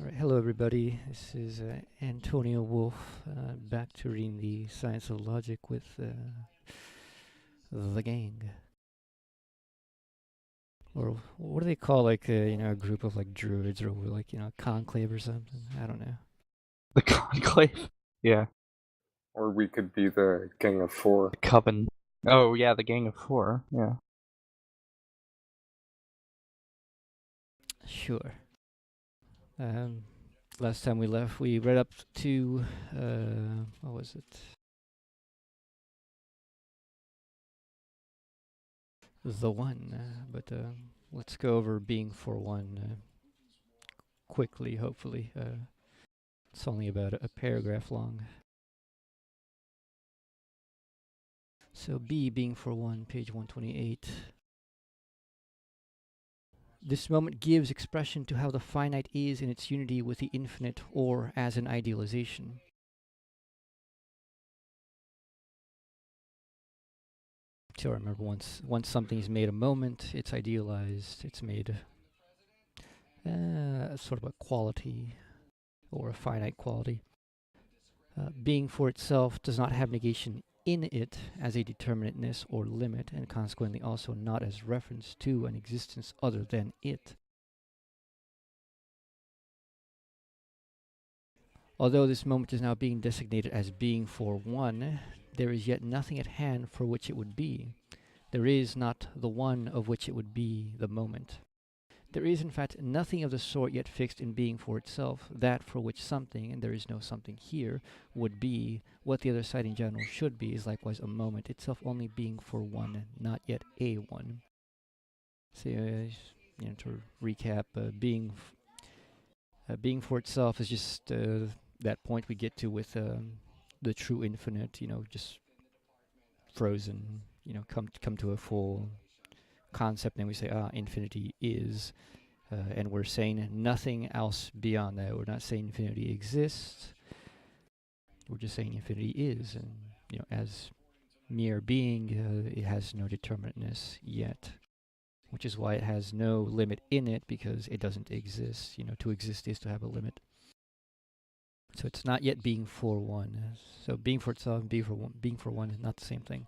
All right, hello everybody. This is Antonio Wolf, back to reading the Science of Logic with the gang, or what do they call a group of like druids or like a conclave or something? I don't know. The Conclave. Yeah, Or we could be the Gang of Four. the Coven. Oh yeah, the Gang of Four. Yeah. Sure. Um, Last time we left, we read up to what was it? The one, but let's go over being for one quickly. Hopefully, it's only about a paragraph long. So B being for one, page 128. This moment gives expression to how the finite is in its unity with the infinite or as an idealization. So remember, once something is made a moment, it's idealized, it's made sort of a quality or a finite quality. Being for itself does not have negation in it as a determinateness or limit, and consequently also not as reference to an existence other than it. Although this moment is now being designated as being for one, there is yet nothing at hand for which it would be. There is not the one of which it would be the moment. There is, in fact, nothing of the sort yet fixed in being for itself, that for which something, and there is no something here, would be. What the other side in general should be is likewise a moment, itself only being for one, not yet a one. So, to recap, being for itself is just that point we get to with the true infinite, just frozen, come to a full concept, and we say, infinity is, and we're saying nothing else beyond that. We're not saying infinity exists. We're just saying infinity is, and as mere being, it has no determinateness yet, which is why it has no limit in it, because it doesn't exist. To exist is to have a limit. So it's not yet being for one. So being for itself and being for one is not the same thing.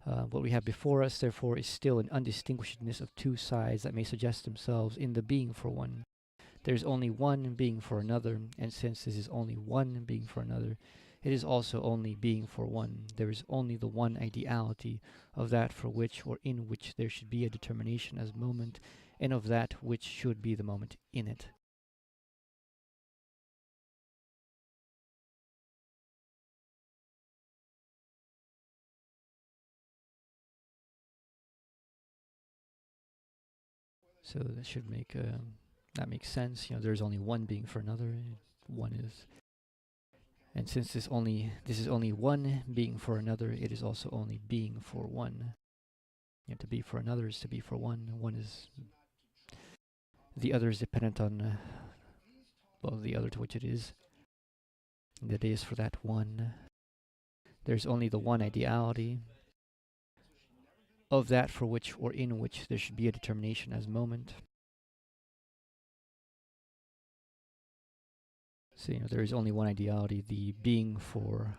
What we have before us, therefore, is still an undistinguishedness of two sides that may suggest themselves in the being for one. There is only one being for another, and since this is only one being for another, it is also only being for one. There is only the one ideality of that for which or in which there should be a determination as moment, and of that which should be the moment in it. So that should make that makes sense. There's only one being for another. One is, and since this is only one being for another, it is also only being for one. To be for another is to be for one. One is the other is dependent on the other to which it is. And that is for that one. There's only the one ideality of that for which or in which there should be a determination as moment. So there is only one ideality. The being for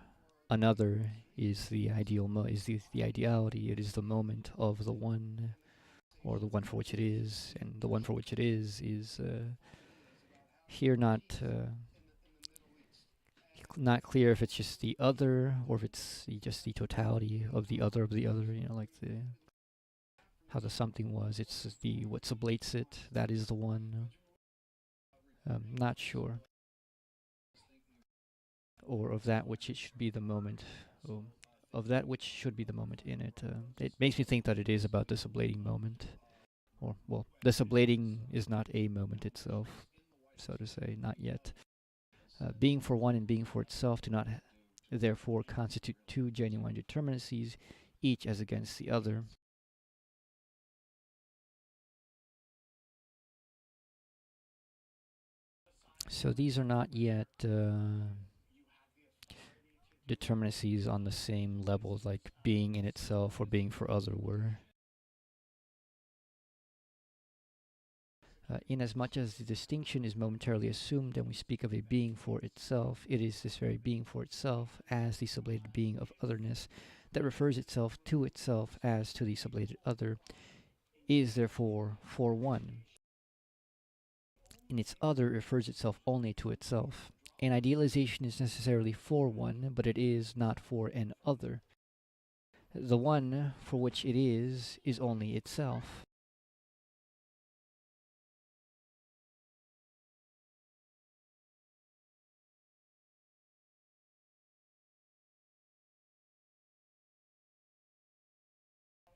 another is the ideal is the ideality. It is the moment of the one, or the one for which it is, and the one for which it is here not clear if it's just the other or if it's just the totality of the other, like how the something was. It's the what sublates it. That is the one. Not sure. Or of that which it should be the moment. Of that which should be the moment in it. It makes me think that it is about the sublating moment. Or, well, the sublating is not a moment itself, so to say, not yet. Being for one and being for itself do not therefore constitute two genuine determinacies, each as against the other. So these are not yet determinacies on the same level like being in itself or being for other were. Inasmuch as the distinction is momentarily assumed and we speak of a being for itself, it is this very being for itself as the sublated being of otherness that refers itself to itself as to the sublated other, is therefore for one. In its other, it refers itself only to itself. An idealization is necessarily for one, but it is not for an other. The one for which it is only itself.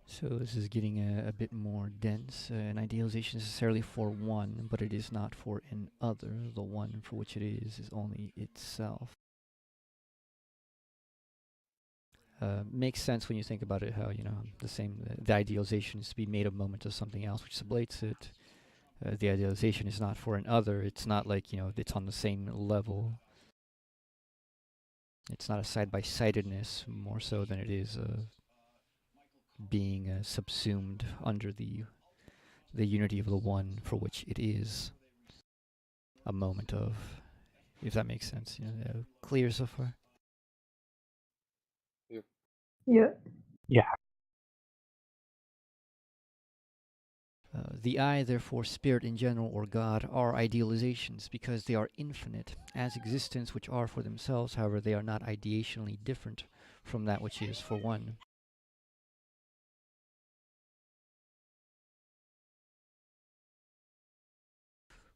So this is getting a bit more dense. An idealization is necessarily for one, but it is not for an other. The one for which it is only itself. Makes sense when you think about it, how, the idealization is to be made a moment of something else which sublates it. The idealization is not for an other. It's not like, it's on the same level. It's not a side-by-sidedness more so than it is being subsumed under the unity of the one for which it is a moment of, if that makes sense. Clear so far? Yeah. Yeah. The I, therefore, spirit in general, or God, are idealizations because they are infinite as existence which are for themselves. However, they are not ideationally different from that which is for one.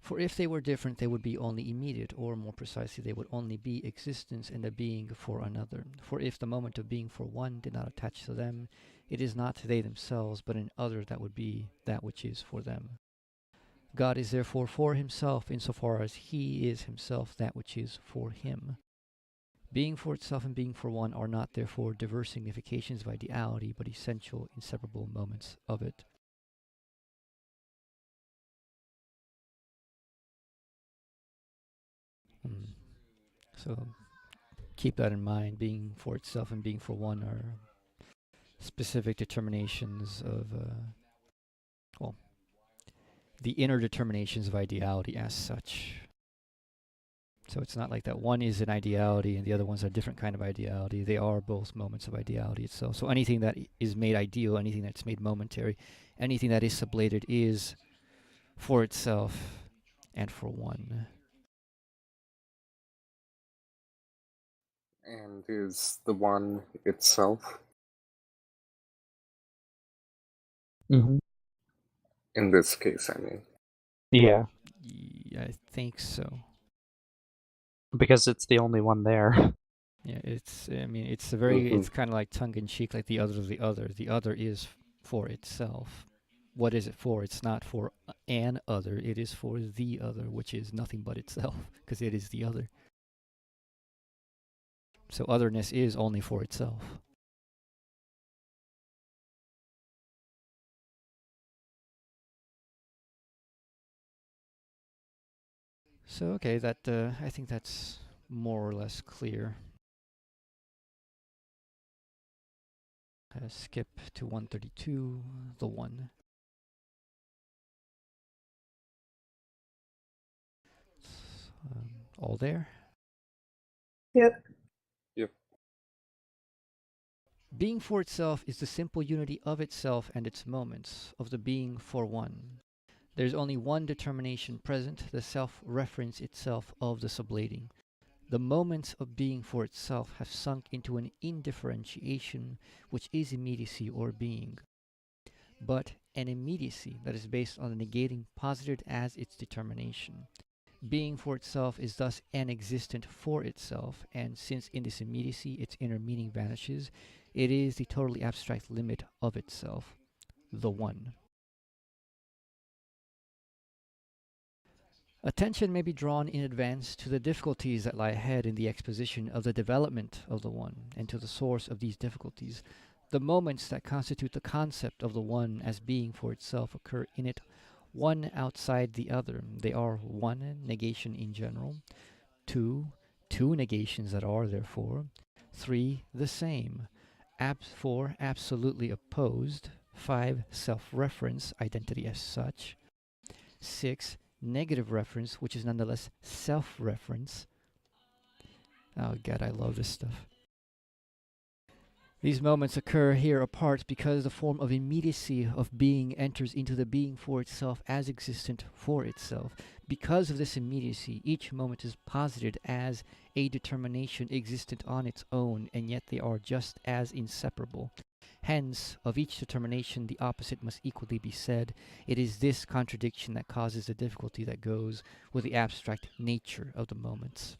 For if they were different, they would be only immediate, or more precisely, they would only be existence and a being for another. For if the moment of being for one did not attach to them, it is not they themselves, but an other that would be that which is for them. God is therefore for himself insofar as he is himself that which is for him. Being for itself and being for one are not therefore diverse significations of ideality, but essential, inseparable moments of it. So keep that in mind. Being for itself and being for one are specific determinations of, the inner determinations of ideality as such. So it's not like that one is an ideality and the other one's a different kind of ideality. They are both moments of ideality itself. So anything that is made ideal, anything that's made momentary, anything that is sublated is for itself and for one. And is the one itself? Mm-hmm. In this case, I mean. Yeah, I think so. because it's the only one there. Yeah, it's it's kind of like tongue-in-cheek, like the other of the other. The other is for itself. What is it for? It's not for an other. It is for the other, which is nothing but itself, because it is the other. So otherness is only for itself. So okay, that I think that's more or less clear. Skip to 132, the one. All there? Yep. Yep. Being for itself is the simple unity of itself and its moments, of the being for one. There is only one determination present, the self-reference itself of the sublating. The moments of being for itself have sunk into an indifferentiation which is immediacy or being, but an immediacy that is based on the negating posited as its determination. Being for itself is thus an existent for itself, and since in this immediacy its inner meaning vanishes, it is the totally abstract limit of itself, the one. Attention may be drawn in advance to the difficulties that lie ahead in the exposition of the development of the one, and to the source of these difficulties. The moments that constitute the concept of the one as being for itself occur in it, one outside the other. They are 1. Negation in general, 2. Two negations that are therefore, 3. The same, 4. Absolutely opposed, 5. Self-reference, identity as such, 6. Negative reference, which is nonetheless self-reference. Oh god, I love this stuff. These moments occur here apart because the form of immediacy of being enters into the being for itself as existent for itself. Because of this immediacy, each moment is posited as a determination existent on its own, and yet they are just as inseparable. Hence, of each determination, the opposite must equally be said. It is this contradiction that causes the difficulty that goes with the abstract nature of the moments.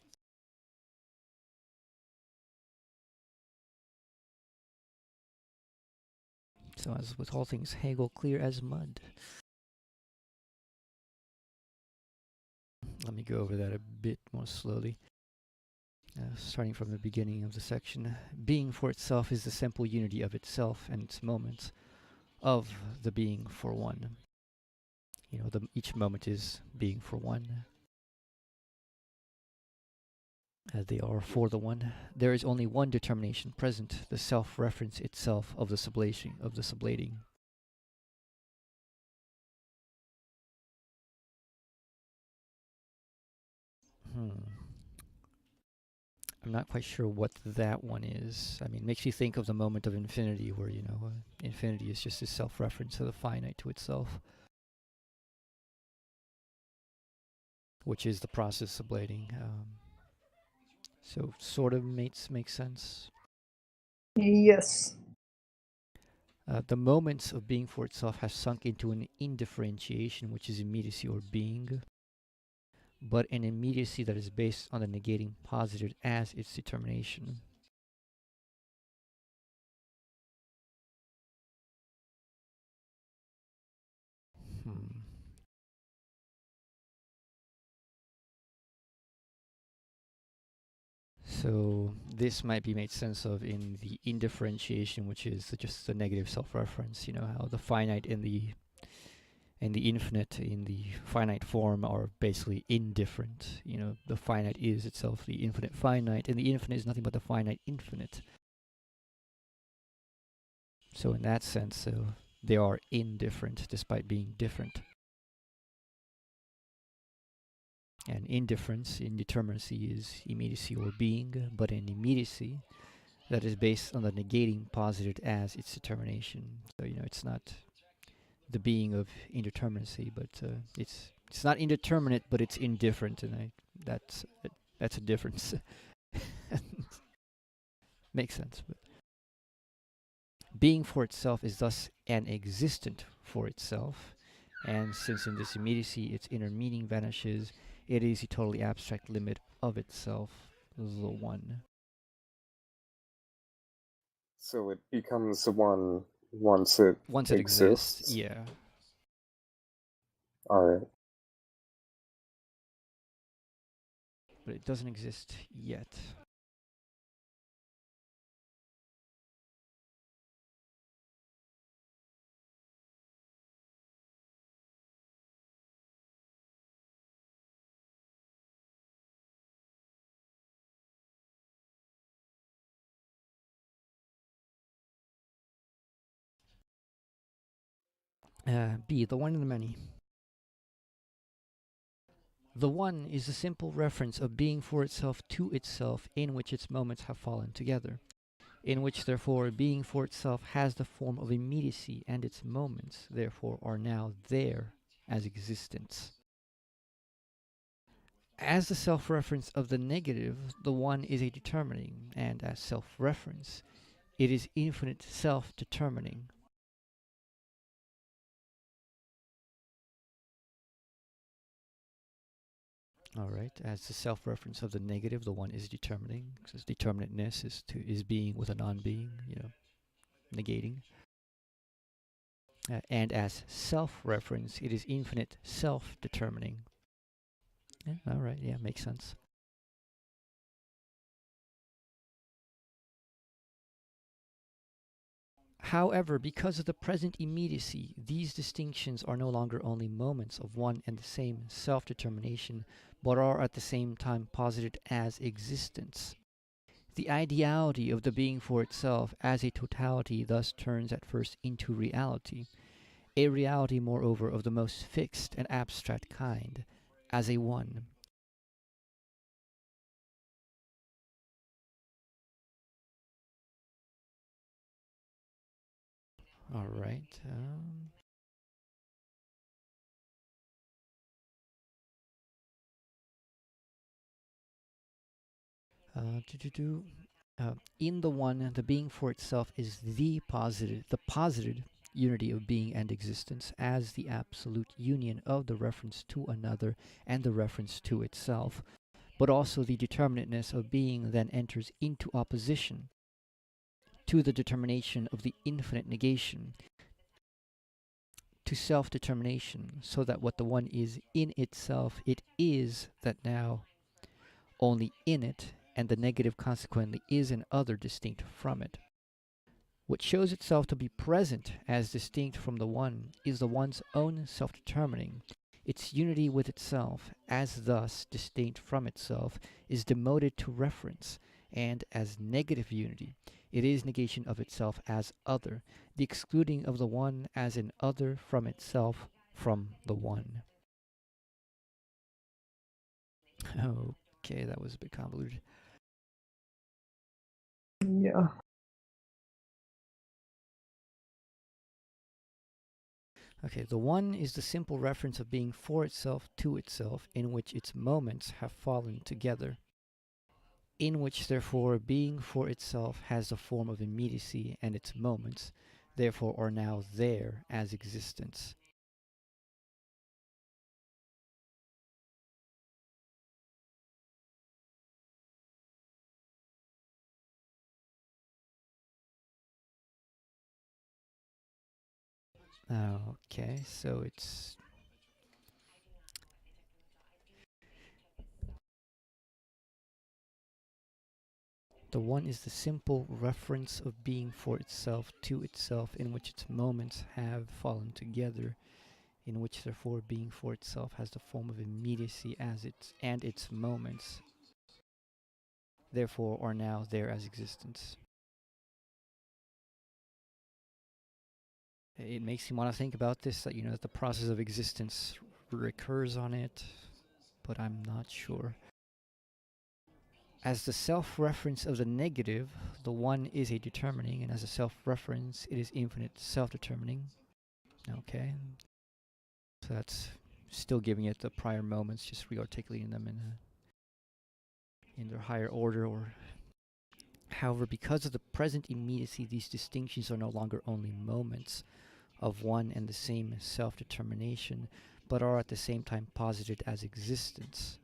So, as with all things Hegel, clear as mud. Let me go over that a bit more slowly. Starting from the beginning of the section. Being for itself is the simple unity of itself and its moments, of the being for one. You know, each moment is being for one. They are for the one. There is only one determination present, the self-reference itself of the sublating. I'm not quite sure what that one is. I mean, it makes you think of the moment of infinity where, you know, infinity is just a self-reference of the finite to itself, which is the process sublating. So sort of makes sense. Yes. The moments of being for itself have sunk into an indifferentiation, which is immediacy or being, but an immediacy that is based on the negating posited as its determination. So this might be made sense of in the indifferentiation, which is just the negative self-reference. You know how the finite and the infinite in the finite form are basically indifferent. You know, the finite is itself the infinite finite, and the infinite is nothing but the finite infinite. So in that sense, they are indifferent despite being different. And indifference, indeterminacy, is immediacy or being, but an immediacy that is based on the negating posited as its determination. So, you know, it's not the being of indeterminacy, but it's not indeterminate, but it's indifferent, and that's a difference. Makes sense. But being for itself is thus an existent for itself, and since in this immediacy its inner meaning vanishes, it is a totally abstract limit of itself, the one. So it becomes the one once it exists. Yeah. Alright. But it doesn't exist yet. B, the one and the many. The one is a simple reference of being for itself to itself, in which its moments have fallen together, in which therefore being for itself has the form of immediacy, and its moments therefore are now there as existence. As the self-reference of the negative, the one is a determining, and as self-reference, it is infinite self-determining. Alright, as the self-reference of the negative, the one is determining, because determinateness is being with a non-being, you know, negating. And as self-reference, it is infinite self-determining. Yeah, alright, yeah, makes sense. However, because of the present immediacy, these distinctions are no longer only moments of one and the same self-determination, but are at the same time posited as existence. The ideality of the being for itself as a totality thus turns at first into reality, A reality, moreover, of the most fixed and abstract kind, as a one. All right. In the one, the being for itself is the posited unity of being and existence as the absolute union of the reference to another and the reference to itself. But also the determinateness of being then enters into opposition to the determination of the infinite negation, to self-determination, so that what the one is in itself, it is that now only in it, and the negative consequently is an other distinct from it. What shows itself to be present as distinct from the one is the one's own self-determining. Its unity with itself, as thus distinct from itself, is demoted to reference, and as negative unity, it is negation of itself as other, the excluding of the one as an other from itself from the one. Okay, that was a bit convoluted. Yeah. Okay, the one is the simple reference of being for itself to itself, in which its moments have fallen together, in which therefore being for itself has the form of immediacy, and its moments therefore are now there as existence. Okay, so it's the one is the simple reference of being for itself to itself, in which its moments have fallen together, in which therefore being for itself has the form of immediacy as its moments therefore are now there as existence. It makes you want to think about this, that that the process of existence recurs on it, but I'm not sure. As the self-reference of the negative, the one is a determining, and as a self-reference, it is infinite self-determining. Okay, so that's still giving it the prior moments, just re-articulating them in their higher order. Or, however, because of the present immediacy, these distinctions are no longer only moments of one and the same self-determination, but are at the same time posited as existence.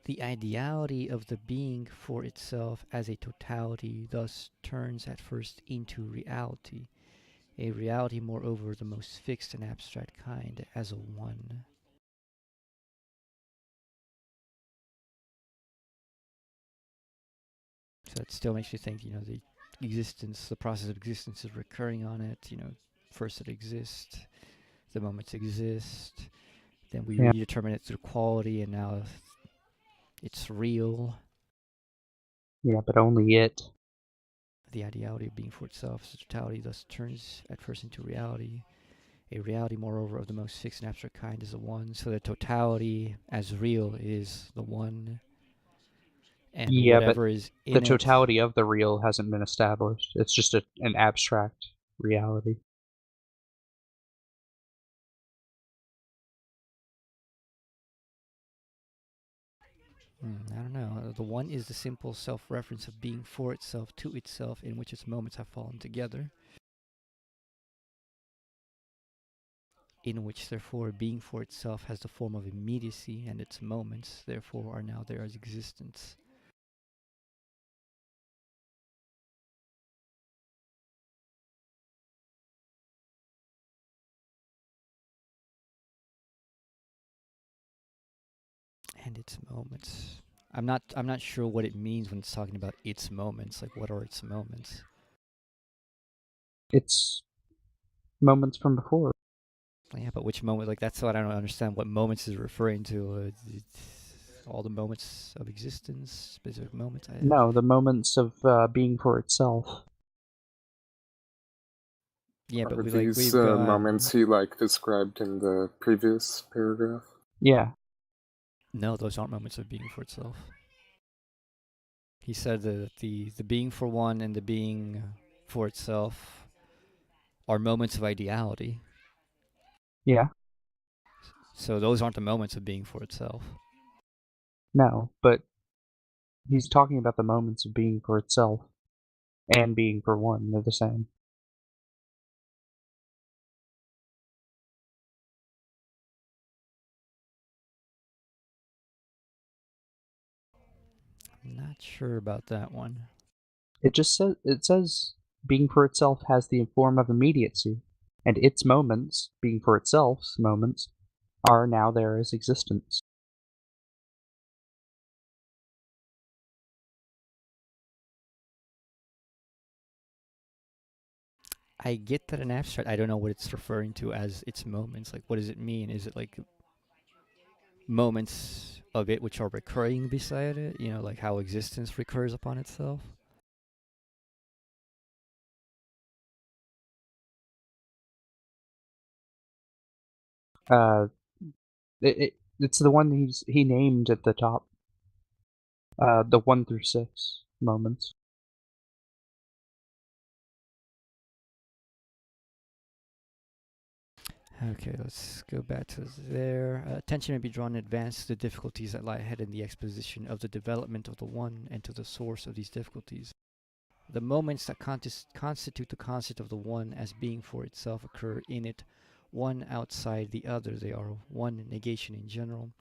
The ideality of the being for itself as a totality thus turns at first into reality, a reality moreover the most fixed and abstract kind, as a one. So that still makes you think, the process of existence is recurring on it. First it exists, the moments exist, then we redetermine it through quality, and now it's real. Yeah, but only it. The ideality of being for itself as a totality thus turns at first into reality. A reality, moreover, of the most fixed and abstract kind is the one. So the totality as real is the one. And whatever is in the totality of the real hasn't been established. It's just an abstract reality. I don't know. The one is the simple self-reference of being for itself to itself, in which its moments have fallen together, in which therefore being for itself has the form of immediacy, and its moments therefore are now there as existence. And its moments. I'm not sure what it means when it's talking about its moments. Like, what are its moments? It's moments from before. Yeah, but which moment? Like, that's what I don't understand. What moments is referring to? All the moments of existence, specific moments. No, the moments of being for itself. Yeah, but Are we these we've got moments he like described in the previous paragraph? Yeah. no, those aren't moments of being for itself. He said that the being for one and the being for itself are moments of ideality. Yeah. So those aren't the moments of being for itself. No, but he's talking about the moments of being for itself and being for one. They're the same. I'm not sure about that one. It says being for itself has the form of immediacy, and its moments, being for itself's moments, are now there as existence. I get that in abstract. I don't know what it's referring to as its moments. Like, what does it mean? Is it like moments of it which are recurring beside it? You know, like how existence recurs upon itself? It's the one he named at the top. The 1 through 6 moments. Okay, let's go back to there. Attention may be drawn in advance to the difficulties that lie ahead in the exposition of the development of the one and to the source of these difficulties. The moments that constitute the concept of the one as being for itself occur in it, one outside the other. They are one negation in general,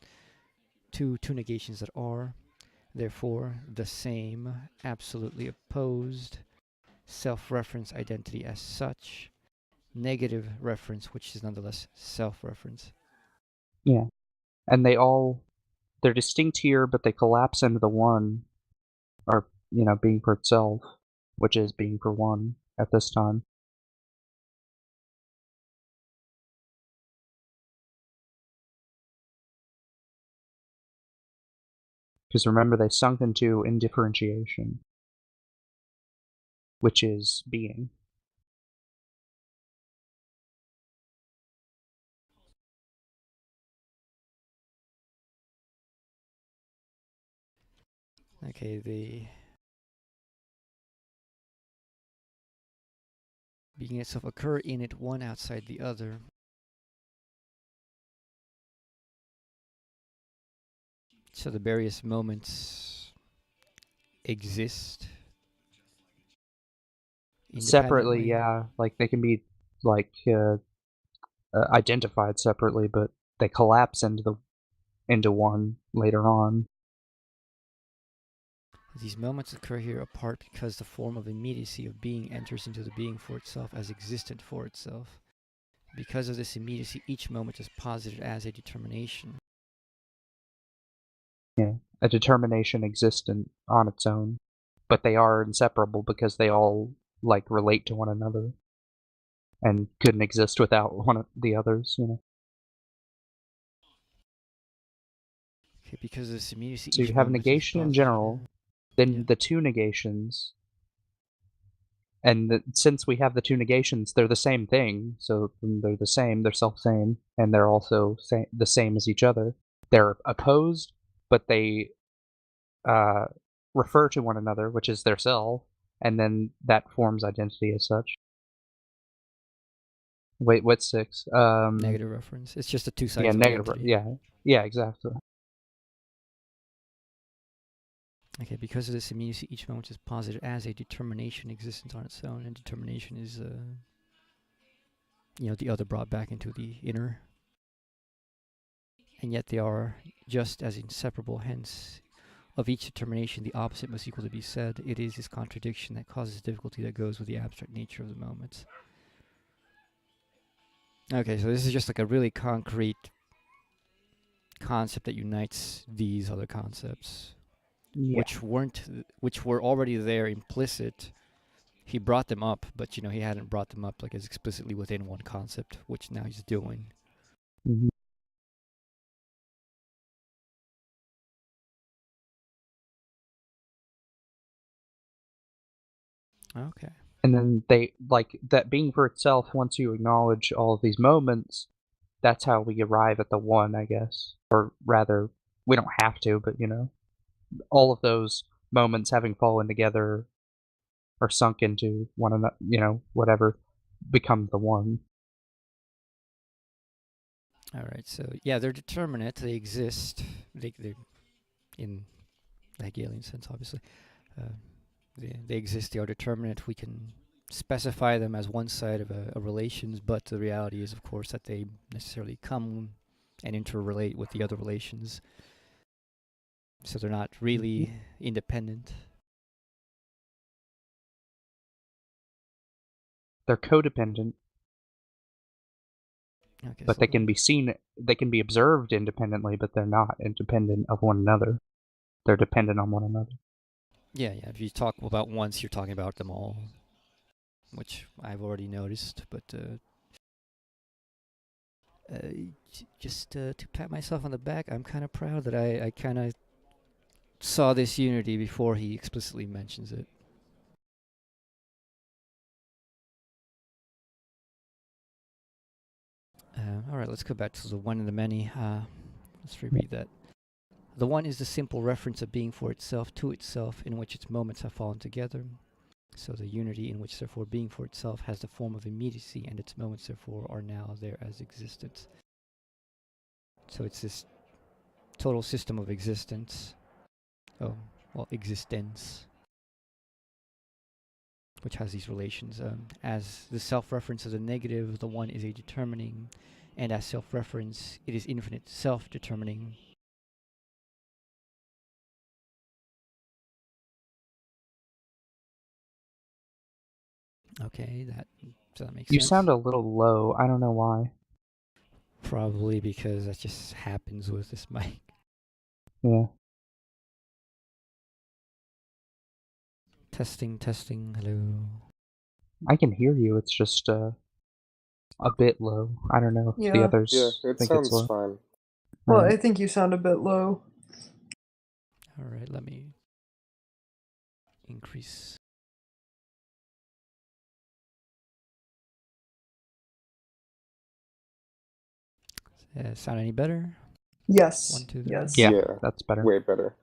two negations that are, therefore, the same, absolutely opposed, self-reference identity as such, negative reference, which is nonetheless self-reference. Yeah. And they're distinct here, but they collapse into the one, or, being for itself, which is being for one at this time. Because remember, they sunk into indifferentiation, which is being. Okay, the being itself occur in it, one outside the other. So the various moments exist Separately, independently. yeah. Like, they can be, like, identified separately, but they collapse into one later on. These moments occur here apart because the form of immediacy of being enters into the being for itself as existent for itself. Because of this immediacy, each moment is posited as a determination. Yeah, a determination existent on its own, but they are inseparable because they all relate to one another and couldn't exist without one of the others. Okay, because of this immediacy, So you each have moment is negation in posited. general, then Yeah. the two negations, and since we have the two negations, they're the same thing. So they're the same, they're self-same, and they're also the same as each other. They're opposed, but they refer to one another, which is their self, and then that forms identity as such. Wait, what's 6? Negative reference. It's just the two Yeah, sides of negative. identity. Yeah, exactly. Okay, because of this immediacy, each moment is posited as a determination existence on its own, and determination is, the other brought back into the inner. And yet they are just as inseparable, hence, of each determination, the opposite must equal to be said. It is this contradiction that causes difficulty that goes with the abstract nature of the moments. Okay, so this is just like a really concrete concept that unites these other concepts, Yeah. which were already there implicit. He brought them up, but he hadn't brought them up like as explicitly within one concept, which now he's doing. Mhm. Okay. And then they like that being for itself. Once you acknowledge all of these moments, that's how we arrive at the one, I guess. Or rather, we don't have to, but all of those moments having fallen together or sunk into one another, whatever, become the one. All right, so yeah, they're determinate. They exist. They're in the Hegelian sense, obviously. Uh, they exist. They are determinate. We can specify them as one side of a relations, but the reality is, of course, that they necessarily come and interrelate with the other relations. So they're not really independent. They're codependent, Okay, but so they can be seen, they can be observed independently, but they're not independent of one another. They're dependent on one another. yeah. If you talk about once, you're talking about them all, which I've already noticed. But just to pat myself on the back, I'm kind of proud that I kind of saw this unity before he explicitly mentions it. All right, let's go back to the one and the many. Let's reread that. The one is the simple reference of being for itself to itself, in which its moments have fallen together. So the unity in which therefore being for itself has the form of immediacy, and its moments therefore are now there as existence. So it's this total system of existence. Oh, well, existence, which has these relations. As the self-reference of the negative, the one is a determining, and as self-reference, it is infinite self-determining. Okay, does that make sense? You sound a little low. I don't know why. Probably because that just happens with this mic. Yeah. Testing, hello. I can hear you. It's just a bit low. I don't know if the Yeah. others Yeah, it think it's sounds low. fine. Well, Alright. I think you sound a bit low. All right, let me increase. Sound any better? Yes. 1, 2, 3. Yes. Yeah, that's better. Way better.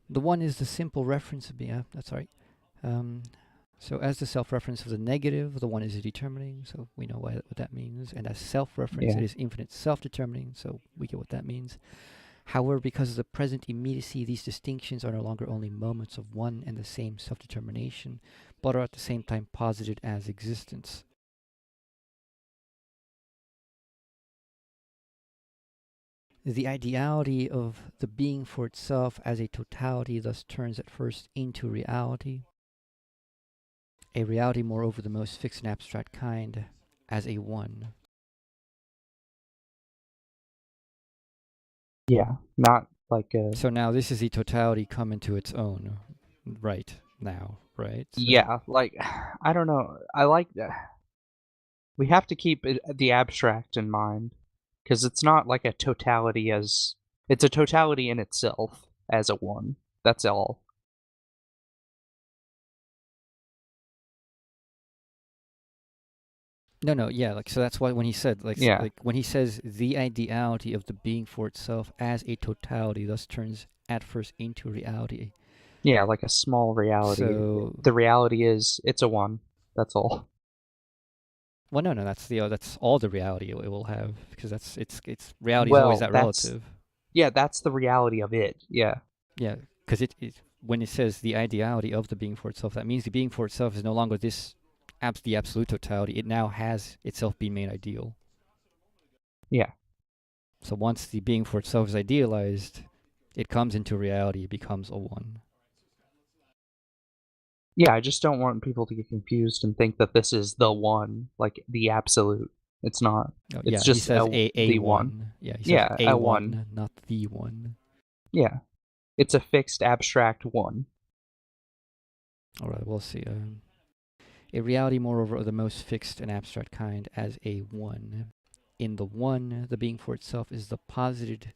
The one is the simple reference of being. That's right. So as the self-reference of the negative, the one is a determining. So we know what that means. And as self-reference, Yeah. it is infinite self-determining. So we get what that means. However, because of the present immediacy, these distinctions are no longer only moments of one and the same self-determination, but are at the same time posited as existence. The ideality of the being for itself as a totality thus turns at first into reality. A reality, moreover, the most fixed and abstract kind, as a one. Yeah, not like a... So now this is the totality come into its own right now, right? So Yeah, like, I don't know. I like that. We have to keep the abstract in mind, because it's not like a totality as... It's a totality in itself as a one. That's all. No, yeah, like so that's why when he said like when he says the ideality of the being for itself as a totality thus turns at first into reality. Yeah, like a small reality. So the reality is it's a one. That's all. Well, no, that's all the reality it will have because it's reality is always that relative. Yeah, that's the reality of it. Yeah. Yeah, because it when it says the ideality of the being for itself, that means the being for itself is no longer the absolute totality. It now has itself being made ideal. Yeah. So once the being for itself is idealized, it comes into reality. It becomes a one. Yeah, I just don't want people to get confused and think that this is the one, like the absolute. It's not. Oh, It's yeah, just he says the one. Yeah, he says Yeah, a a one, one. not the one. Yeah. It's a fixed abstract one. All right, we'll see. A reality, moreover, of the most fixed and abstract kind, as a one. In the one, the being for itself is the posited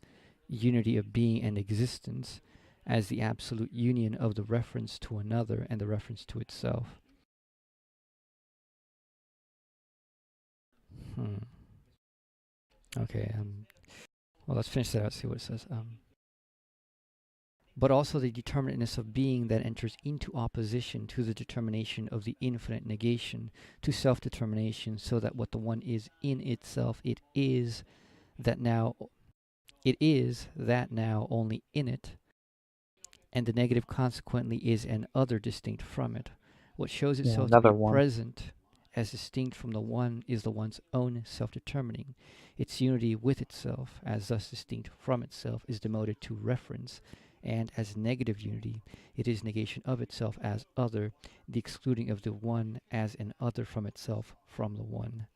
unity of being and existence as the absolute union of the reference to another and the reference to itself. Okay, well, let's finish that out, see what it says. But also the determinateness of being that enters into opposition to the determination of the infinite negation, to self-determination, so that what the one is in itself, it is that now only in it, and the negative consequently is an other distinct from it. What shows itself to be another one. present as distinct from the one is the one's own self-determining. Its unity with itself, as thus distinct from itself, is demoted to reference, and as negative unity, it is negation of itself as other, the excluding of the one as an other from itself from the one.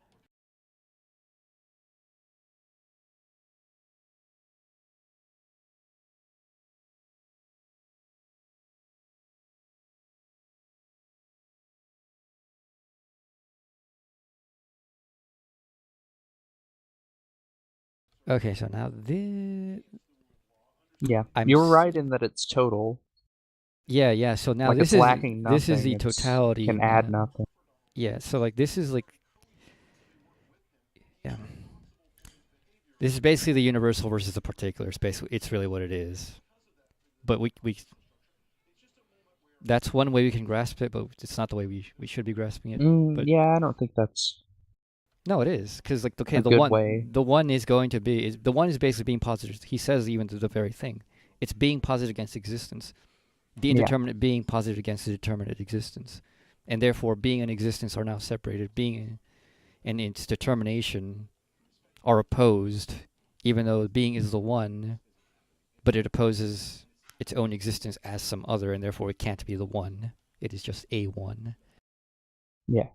Okay, so now this... Yeah, I'm you were s- right in that it's total. Yeah, so now Like this it's lacking this is nothing, the it's totality. can add nothing. Yeah, so like this is like... Yeah. This is basically the universal versus the particular. It's really what it is. But we that's one way we can grasp it, but it's not the way we should be grasping it. But Yeah, I don't think that's no, it is, because like, okay, a good way. the one is going to be the one is basically being positive. He says even the very thing. It's being positive against existence. The Yeah. indeterminate being positive against the determinate existence, and therefore being and existence are now separated. Being and its determination are opposed, even though being is the one, but it opposes its own existence as some other, and therefore it can't be the one. It is just a one. Yeah.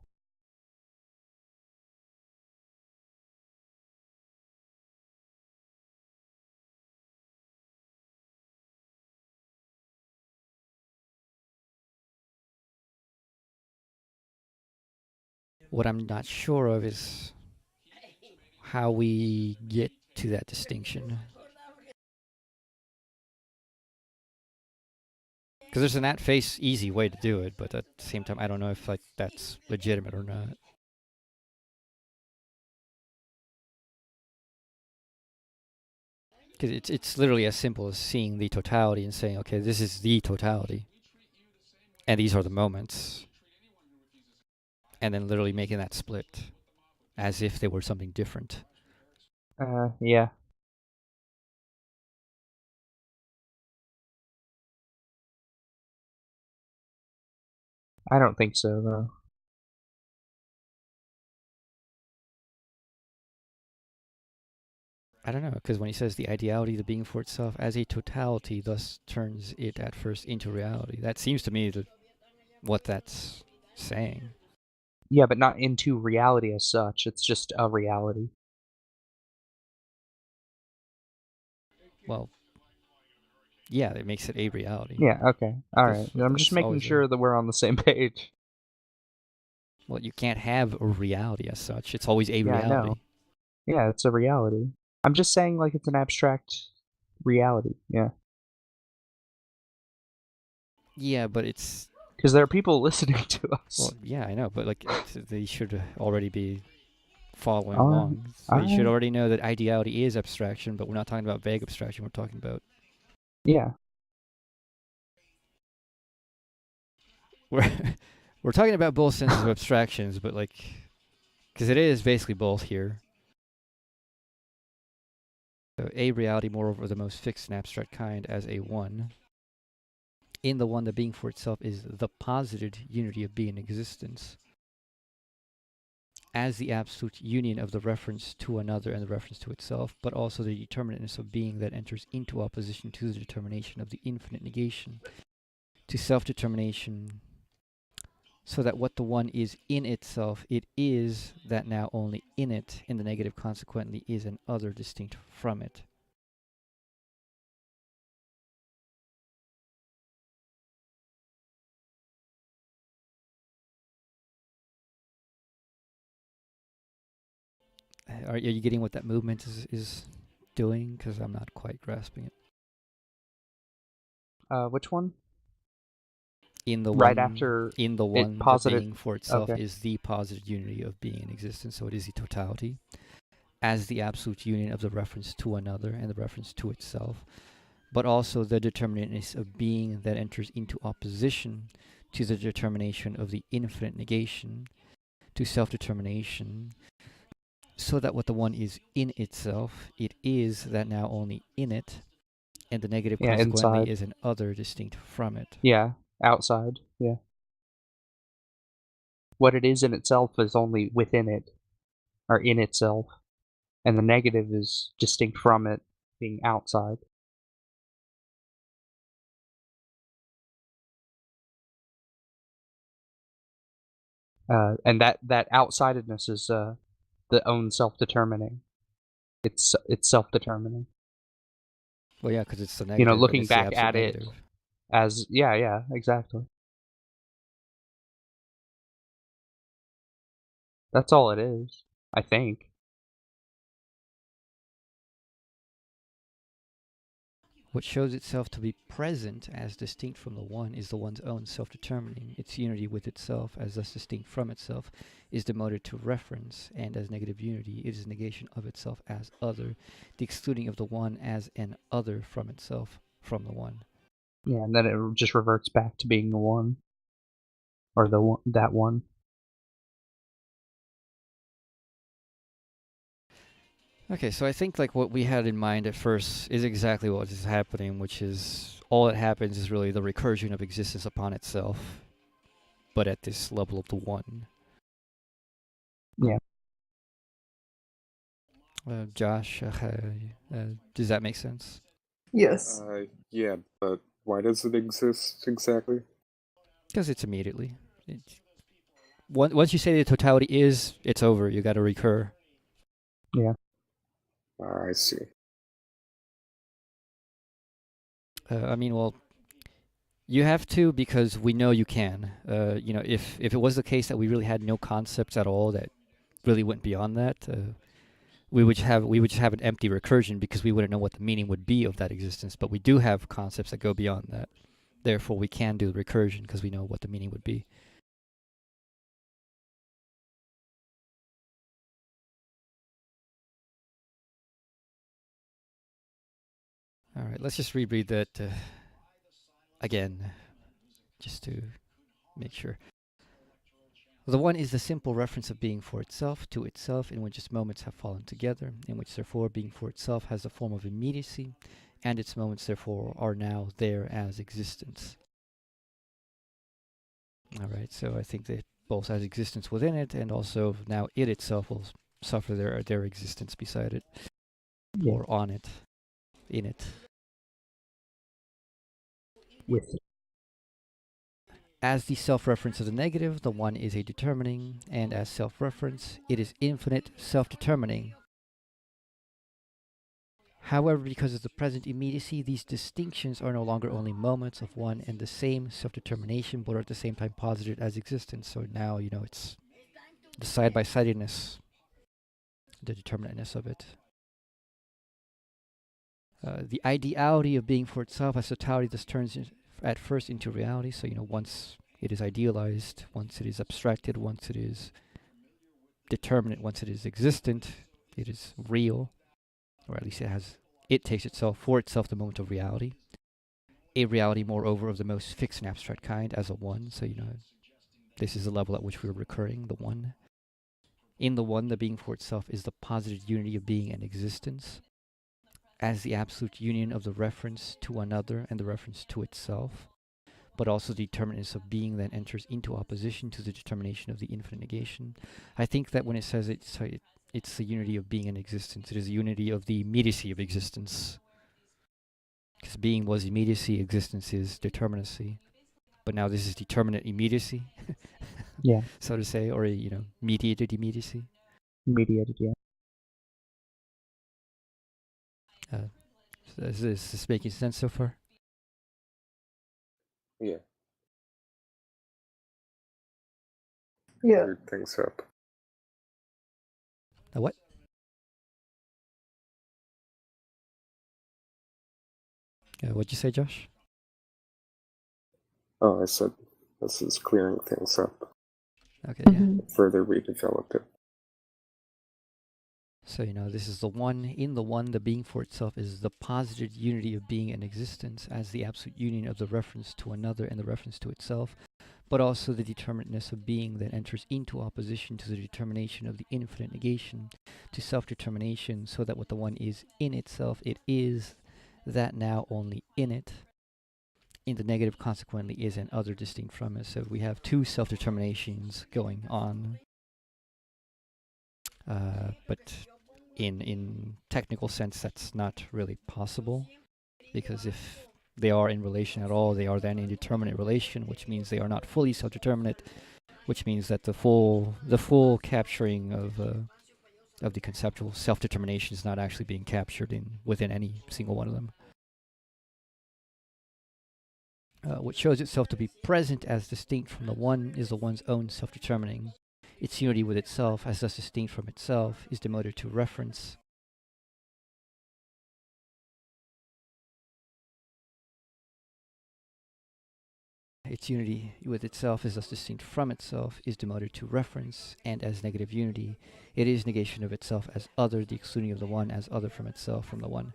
What I'm not sure of is how we get to that distinction. Because there's an at-face easy way to do it, but at the same time, I don't know if like that's legitimate or not. Because it's literally as simple as seeing the totality and saying, okay, this is the totality, and these are the moments, and then literally making that split as if they were something different. Yeah. I don't think so, though. I don't know, because when he says the ideality, the being for itself as a totality, thus turns it at first into reality. That seems to me what that's saying. Yeah, but not into reality as such. It's just a reality. Well, yeah, it makes it a reality. Yeah, okay. Alright. I'm just making sure that we're on the same page. Well, you can't have a reality as such. It's always a Yeah, I reality. know. Yeah, it's a reality. I'm just saying, like, it's an abstract reality. Yeah. Yeah, but it's... Because there are people listening to us. Well, yeah, I know, but like they should already be following Alright, along. They should alright. already know that ideality is abstraction, but we're not talking about vague abstraction. We're talking about... Yeah. We're talking about both senses of abstractions, but like... Because it is basically both here. So a reality, moreover, the most fixed and abstract kind, as a one. In the one, the being for itself is the posited unity of being existence, as the absolute union of the reference to another and the reference to itself, but also the determinateness of being that enters into opposition to the determination of the infinite negation, to self-determination, so that what the one is in itself, it is that now only in it, and the negative consequently is an other distinct from it. Are you getting what that movement is doing? Because I'm not quite grasping it. Which one? In the Right one, after in the one, the posited- being for itself okay. is the posited unity of being in existence, so it is the totality, as the absolute union of the reference to another and the reference to itself, but also the determinateness of being that enters into opposition to the determination of the infinite negation, to self-determination, so that what the one is in itself, it is that now only in it, and the negative Yeah, consequently inside. is an other distinct from it. Yeah, outside. Yeah. What it is in itself is only within it, or in itself, and the negative is distinct from it, being outside. And that outsidedness is the own self-determining. It's self-determining. Well, yeah, because it's the negative. You know, and looking it's the back absolute at it negative. as yeah, exactly. That's all it is, I think. What shows itself to be present as distinct from the one is the one's own self-determining. Its unity with itself, as thus distinct from itself, is demoted to reference, and as negative unity, it is negation of itself as other, the excluding of the one as an other from itself, from the one. Yeah, and then it just reverts back to being the one, or the one, that one. Okay, so I think like what we had in mind at first is exactly what is happening, which is all that happens is really the recursion of existence upon itself, but at this level of the one. Yeah. Josh, does that make sense? Yes. Yeah, but why does it exist exactly? Because it's immediately. Once you say the totality is, it's over. You got to recur. Yeah. I see. I mean, well, you have to because we know you can. You know, if it was the case that we really had no concepts at all that really went beyond that, we would just have an empty recursion because we wouldn't know what the meaning would be of that existence. But we do have concepts that go beyond that. Therefore, we can do the recursion because we know what the meaning would be. All right, let's just reread that again, just to make sure. The one is the simple reference of being for itself, to itself, in which its moments have fallen together, in which therefore being for itself has the form of immediacy, and its moments therefore are now there as existence. Alright, so I think that both has existence within it, and also now it itself will suffer their existence beside it, Yeah. or on it, in it. With it. As the self-reference of the negative, the one is a determining, and as self-reference, it is infinite self-determining. However, because of the present immediacy, these distinctions are no longer only moments of one and the same self-determination, but are at the same time posited as existence. So now, you know, it's the side-by-sidedness, the determinateness of it. The ideality of being for itself as totality thus turns at first into reality. So, you know, once it is idealized, once it is abstracted, once it is determinate, once it is existent, it is real, or at least it takes itself for itself the moment of reality. A reality, moreover, of the most fixed and abstract kind, as a one. So, you know, this is the level at which we're recurring, the one. In the one, the being for itself is the positive unity of being and existence, as the absolute union of the reference to another and the reference to itself, but also the determinateness of being that enters into opposition to the determination of the infinite negation. I think that when it says it's the unity of being and existence, it is the unity of the immediacy of existence. Because being was immediacy, existence is determinacy. But now this is determinate immediacy, Yeah. so to say, or, you know, mediated immediacy. Mediated, yeah. So is this making sense so far? Yeah. Yeah. Cleared things up. What? What'd you say, Josh? Oh, I said this is clearing things up. Okay, Mhm. Further redevelop it. So, this is the one. In the one, the being for itself is the posited unity of being and existence as the absolute union of the reference to another and the reference to itself, but also the determinateness of being that enters into opposition to the determination of the infinite negation to self-determination, so that what the one is in itself, it is that now only in it. In the negative, consequently, is an other distinct from it. So we have two self-determinations going on. But in technical sense, that's not really possible, because if they are in relation at all, they are then in determinate relation, which means they are not fully self-determinate, which means that the full capturing of the conceptual self-determination is not actually being captured within any single one of them. What shows itself to be present as distinct from the one is the one's own self-determining. Its unity with itself, as thus distinct from itself, is demoted to reference. Its unity with itself, as thus distinct from itself, is demoted to reference, and as negative unity, it is negation of itself as other, the excluding of the one as other from itself from the one.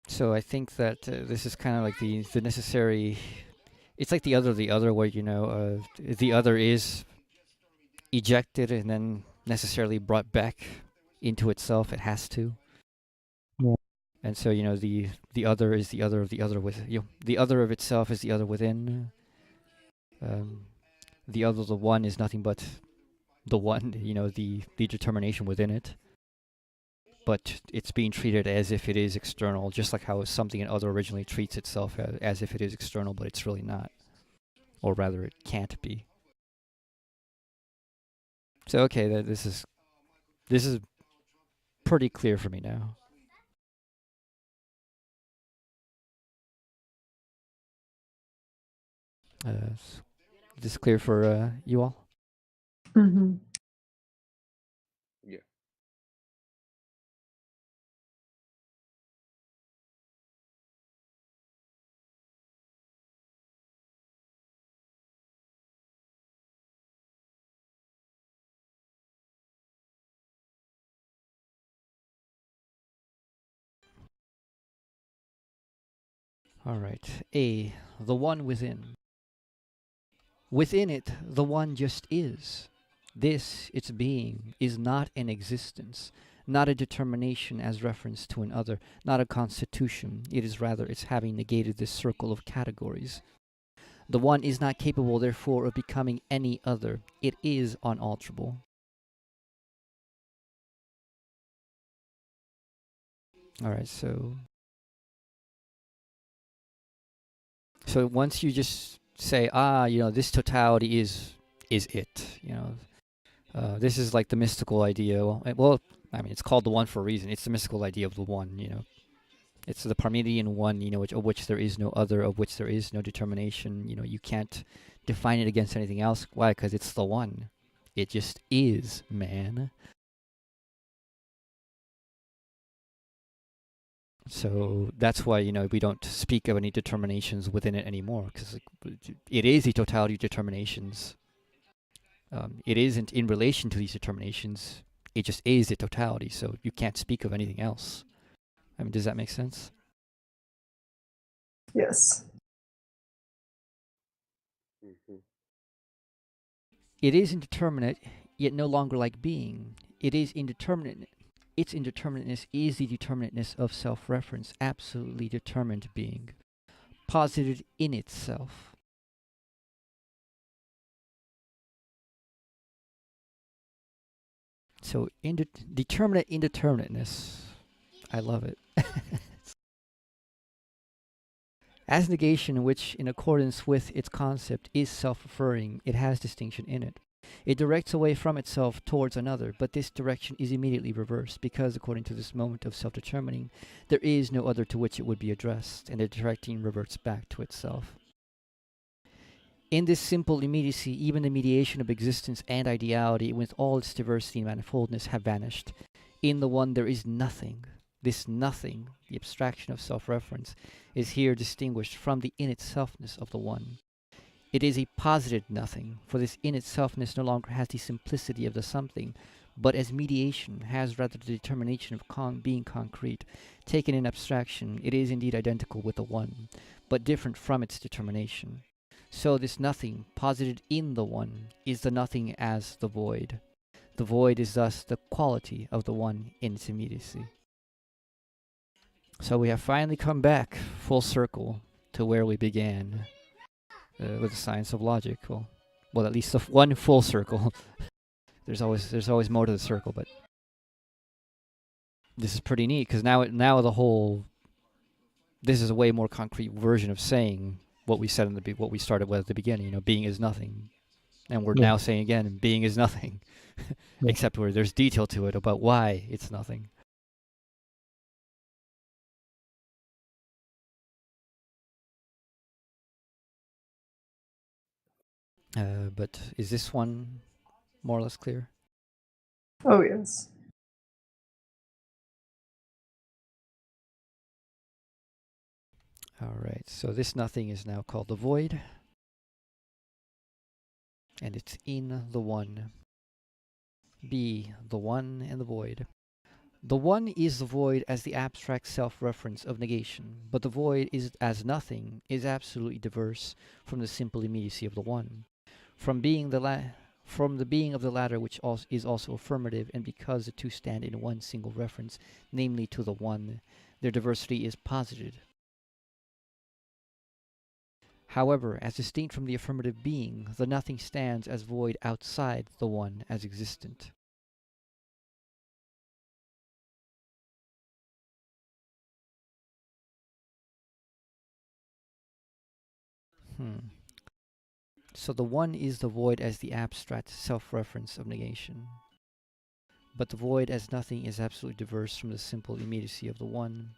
So I think that this is kind of like the necessary. It's like the other, where the other is ejected and then necessarily brought back into itself. It has to. Yeah. And so the other is the other of the other with the other of itself is the other within. The other, the one, is nothing but the one. The determination within it. But it's being treated as if it is external, just like how something in other originally treats itself as if it is external, but it's really not. Or rather, it can't be. So okay, this is pretty clear for me now. Is this clear for you all? Mhm. Yeah. All right. A, the one within. Within it, the one just is. This, its being, is not an existence, not a determination as reference to an other, not a constitution. It is rather its having negated this circle of categories. The one is not capable, therefore, of becoming any other. It is unalterable. All right, so once you just say, this totality is it. This is like the mystical idea. Well, I mean, it's called the one for a reason. It's the mystical idea of the one. It's the Parmenidean one. Of which there is no other, of which there is no determination. You can't define it against anything else. Why? Because it's the one. It just is, man. So that's why we don't speak of any determinations within it anymore, because it is the totality of determinations. It isn't in relation to these determinations. It just is the totality. So you can't speak of anything else. I mean, does that make sense? Yes. Mm-hmm. It is indeterminate, yet no longer like being. It is indeterminate. Its indeterminateness is the determinateness of self-reference, absolutely determined being, posited in itself. So determinate indeterminateness. I love it. As negation, which, in accordance with its concept, is self-referring, it has distinction in it. It directs away from itself towards another, but this direction is immediately reversed, because, according to this moment of self-determining, there is no other to which it would be addressed, and the directing reverts back to itself. In this simple immediacy, even the mediation of existence and ideality, with all its diversity and manifoldness, have vanished. In the one there is nothing. This nothing, the abstraction of self-reference, is here distinguished from the in-itselfness of the one. It is a posited nothing, for this in-itselfness no longer has the simplicity of the something, but as mediation has rather the determination of being concrete. Taken in abstraction, it is indeed identical with the one, but different from its determination. So this nothing, posited in the one, is the nothing as the void. The void is thus the quality of the one in its immediacy. So we have finally come back full circle to where we began with the science of logic. Well, at least one full circle. there's always more to the circle, but this is pretty neat because now this is a way more concrete version of saying what we said what we started with at the beginning. Being is nothing, and we're now saying again, being is nothing, except where there's detail to it about why it's nothing. But is this one more or less clear? Oh, yes. All right, so this nothing is now called the void, and it's in the one. Be the one and the void. The one is the void as the abstract self-reference of negation, but the void is as nothing is absolutely diverse from the simple immediacy of the one. From the being of the latter, which is also affirmative, and because the two stand in one single reference, namely to the one, their diversity is posited. However, as distinct from the affirmative being, the nothing stands as void outside the one as existent. So the one is the void as the abstract self-reference of negation. But the void as nothing is absolutely diverse from the simple immediacy of the one.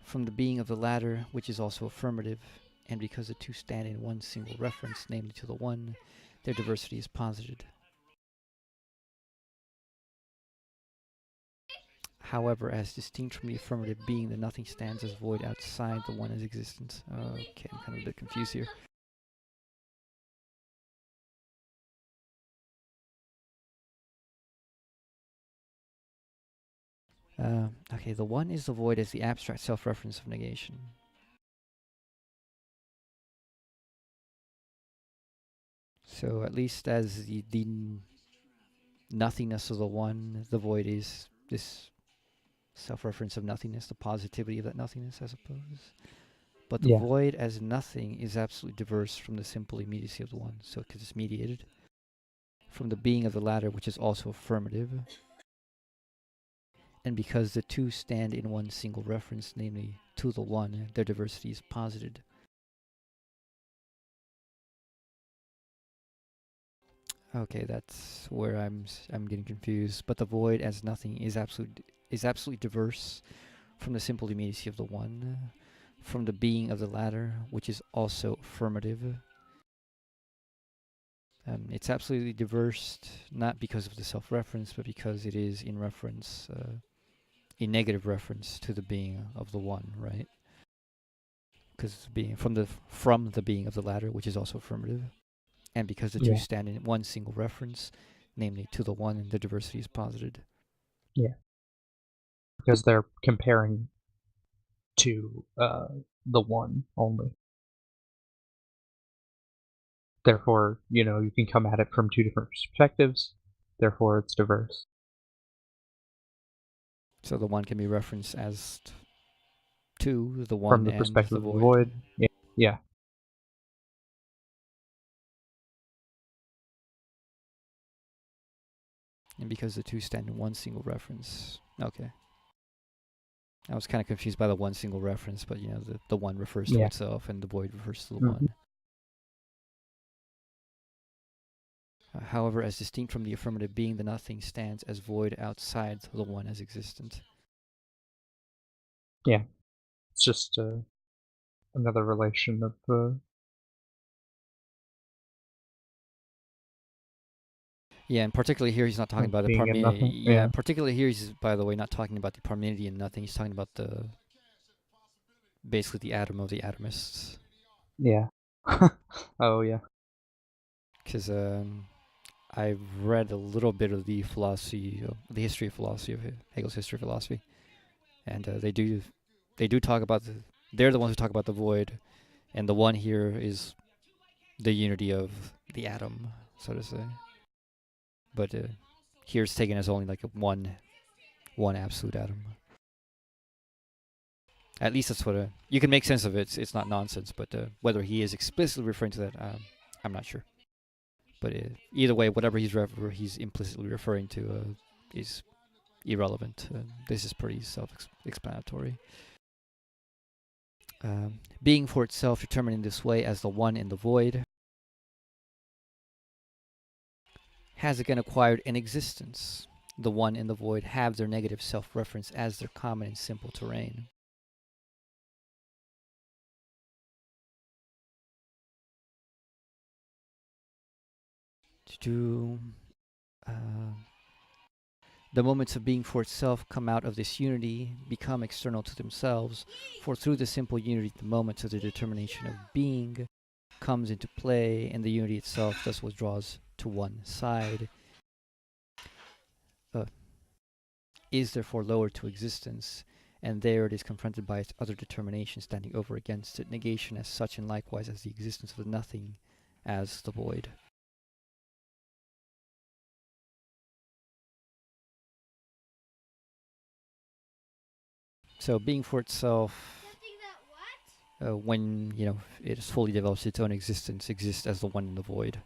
From the being of the latter, which is also affirmative, and because the two stand in one single reference, namely to the one, their diversity is posited. However, as distinct from the affirmative being, the nothing stands as void outside the one as existence. Okay, I'm kind of a bit confused here. Okay, the one is the void as the abstract self-reference of negation. So at least as the nothingness of the one, the void is this self-reference of nothingness, the positivity of that nothingness, I suppose. But the void as nothing is absolutely diverse from the simple immediacy of the one, so because it's mediated. From the being of the latter, which is also affirmative. And because the two stand in one single reference, namely to the one, their diversity is posited. Okay, that's where I'm getting confused. But the void as nothing is absolutely diverse from the simple immediacy of the one, from the being of the latter, which is also affirmative. It's absolutely diverse, not because of the self-reference, but because it is in reference, in negative reference to the being of the one, right? Because being from the being of the latter, which is also affirmative, and because the two stand in one single reference, namely to the one, the diversity is posited. Yeah. Because they're comparing to the one only. Therefore, you can come at it from two different perspectives. Therefore, it's diverse. So the one can be referenced as to the one from the and perspective the of the void. void. Yeah. And because the two stand in one single reference. Okay. I was kind of confused by the one single reference, but the one refers to itself and the void refers to the one. However, as distinct from the affirmative being, the nothing stands as void outside the one as existent. Yeah. It's just another relation of Yeah, and particularly here, he's not talking about the being in nothing. Parmenides. Yeah, particularly here, he's, by the way, not talking about the Parmenidean nothing. He's talking about basically the atom of the atomists. Yeah. Oh yeah. Because I've read a little bit of the philosophy, the history of philosophy, of Hegel's history of philosophy, and they do talk about they're the ones who talk about the void, and the one here is the unity of the atom, so to say. But here it's taken as only like a one absolute atom. At least that's what you can make sense of it. It's not nonsense, but whether he is explicitly referring to that, I'm not sure. But either way, whatever he's implicitly referring to is irrelevant. This is pretty self-explanatory. Being for itself determined in this way as the one in the void has again acquired an existence. The one in the void have their negative self-reference as their common and simple terrain. The moments of being for itself come out of this unity, become external to themselves, for through the simple unity the moments of the determination of being comes into play, and the unity itself thus withdraws to one side, is therefore lowered to existence, and there it is confronted by its other determination standing over against it, negation as such and likewise as the existence of the nothing as the void. So being for itself, when it fully develops its own existence, exists as the one in the void.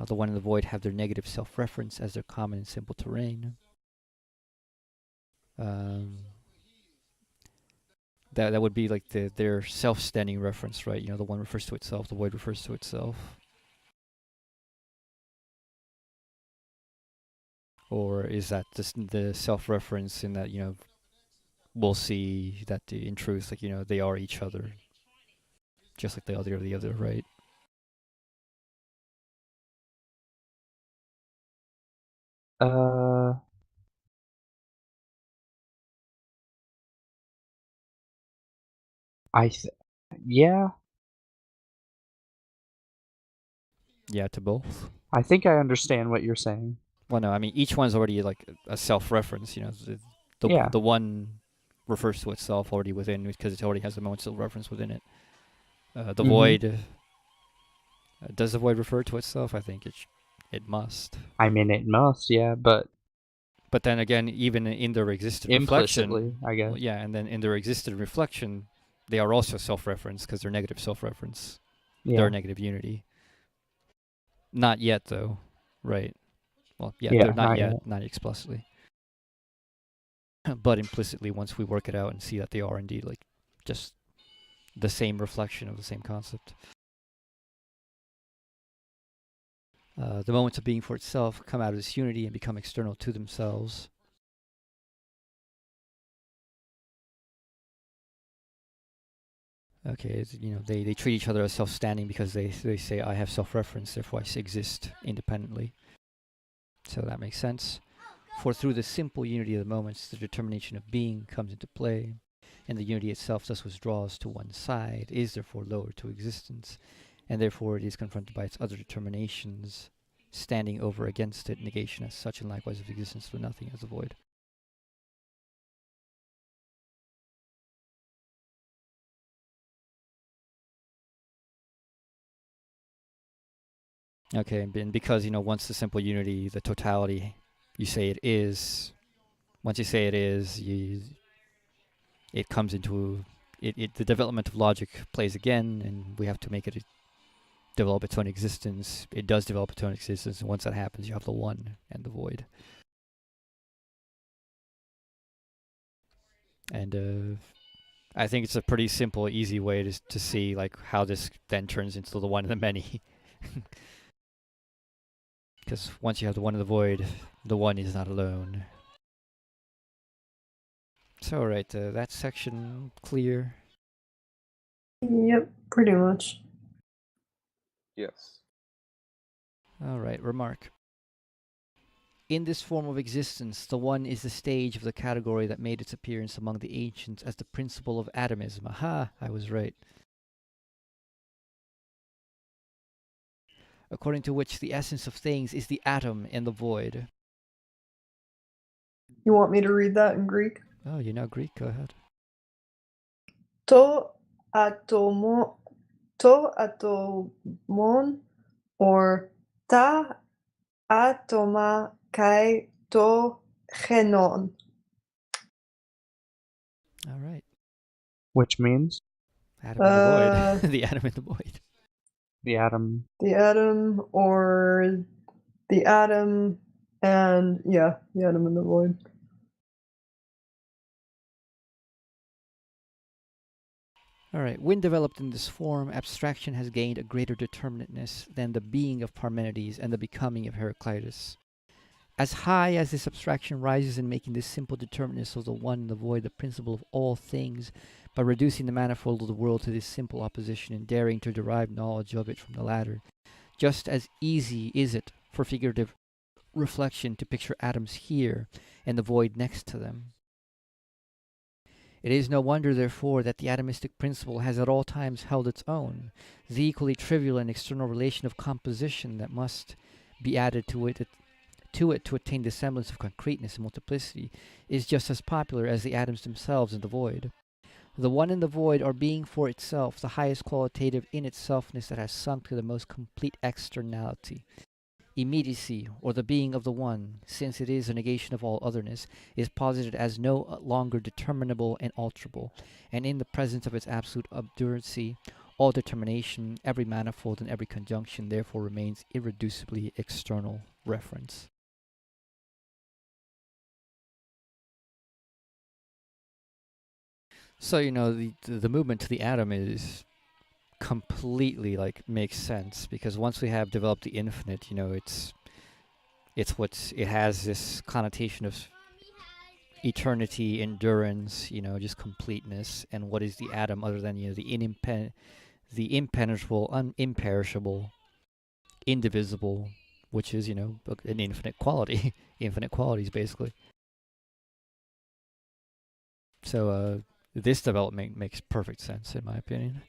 The one in the void have their negative self-reference as their common and simple terrain. That would be like their self-standing reference, right? The one refers to itself, the void refers to itself. Or is that just the self-reference in that, we'll see that in truth, like, they are each other. Just like the other, right? Yeah. Yeah, to both. I think I understand what you're saying. Well, no, I mean each one's already like a self-reference. The one refers to itself already within because it already has the moments of reference within it. The void. Does the void refer to itself? I think it must. I mean, it must, yeah, but then again, even in their existed implicitly, reflection, I guess. well, yeah, and then in their existed reflection, they are also self-reference because they're negative self-reference. Yeah. They're negative unity. Not yet, though, right? Well, yeah, Yeah, they're not not yet, not explicitly, but implicitly, once we work it out and see that they are indeed like just the same reflection of the same concept. The moments of being for itself come out of this unity and become external to themselves. Okay, they treat each other as self-standing because they say, I have self-reference, therefore I exist independently. So that makes sense. For through the simple unity of the moments, the determination of being comes into play, and the unity itself thus withdraws to one side, is therefore lowered to existence, and therefore it is confronted by its other determinations, standing over against it, negation as such, and likewise of the existence of the nothing as the void. Okay, and because, once the simple unity, the totality, you say it is, once you say it is, it comes into, the development of logic plays again, and we have to make it develop its own existence. It does develop its own existence, and once that happens, you have the one and the void. And I think it's a pretty simple, easy way to see like how this then turns into the one and the many. Because once you have the one and the void, the one is not alone. So, alright, that section clear? Yep, pretty much. Yes. Alright, remark. In this form of existence, the one is the stage of the category that made its appearance among the ancients as the principle of atomism. Aha, I was right. According to which the essence of things is the atom and the void. You want me to read that in Greek? Oh, you know Greek? Go ahead. To atomon, or ta atoma kai to genon. All right. Which means Atom and the void. The atom and the void. the atom. The atom, or the atom, and yeah, the atom and the void. All right. When developed in this form, abstraction has gained a greater determinateness than the being of Parmenides and the becoming of Heraclitus. As high as this abstraction rises in making this simple determinateness of the one and the void the principle of all things, by reducing the manifold of the world to this simple opposition and daring to derive knowledge of it from the latter, just as easy is it for figurative reflection to picture atoms here and the void next to them. It is no wonder, therefore, that the atomistic principle has at all times held its own. The equally trivial and external relation of composition that must be added to it to attain the semblance of concreteness and multiplicity is just as popular as the atoms themselves in the void. The one and the void are being for itself the highest qualitative in itselfness that has sunk to the most complete externality. Immediacy, or the being of the one, since it is a negation of all otherness, is posited as no longer determinable and alterable, and in the presence of its absolute obduracy, all determination, every manifold and every conjunction therefore remains irreducibly external reference. So, the movement to the atom is completely makes sense, because once we have developed the infinite, it has this connotation of eternity, endurance, just completeness. And what is the atom other than the impenetrable, imperishable, indivisible, which is an infinite quality, infinite qualities basically. So this development makes perfect sense in my opinion.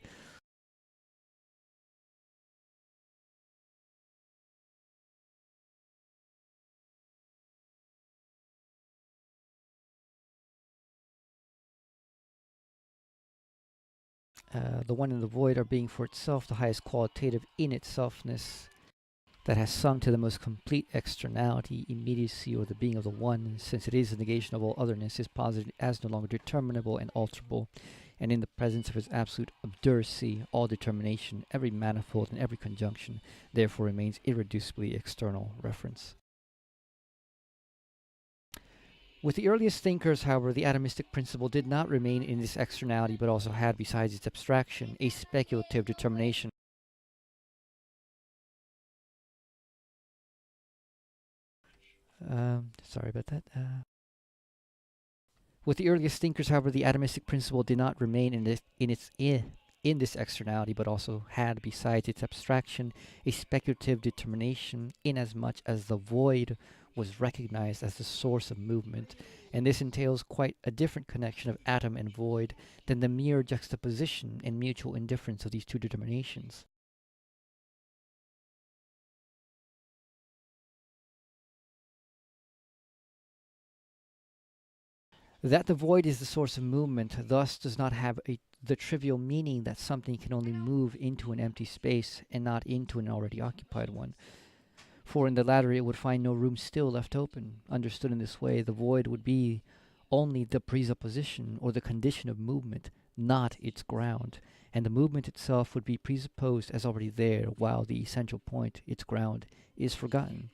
The one and the void are being for itself the highest qualitative in itselfness that has sunk to the most complete externality. Immediacy, or the being of the one, since it is the negation of all otherness, is posited as no longer determinable and alterable, and in the presence of its absolute obduracy, all determination, every manifold and every conjunction, therefore remains irreducibly external reference. With the earliest thinkers, however, the atomistic principle did not remain in this externality, but also had, besides its abstraction, a speculative determination. Sorry about that. With the earliest thinkers, however, the atomistic principle did not remain in this externality, but also had, besides its abstraction, a speculative determination, inasmuch as the void was recognized as the source of movement, and this entails quite a different connection of atom and void than the mere juxtaposition and mutual indifference of these two determinations. That the void is the source of movement thus does not have the trivial meaning that something can only move into an empty space and not into an already occupied one. For in the latter it would find no room still left open. Understood in this way, the void would be only the presupposition or the condition of movement, not its ground, and the movement itself would be presupposed as already there, while the essential point, its ground, is forgotten.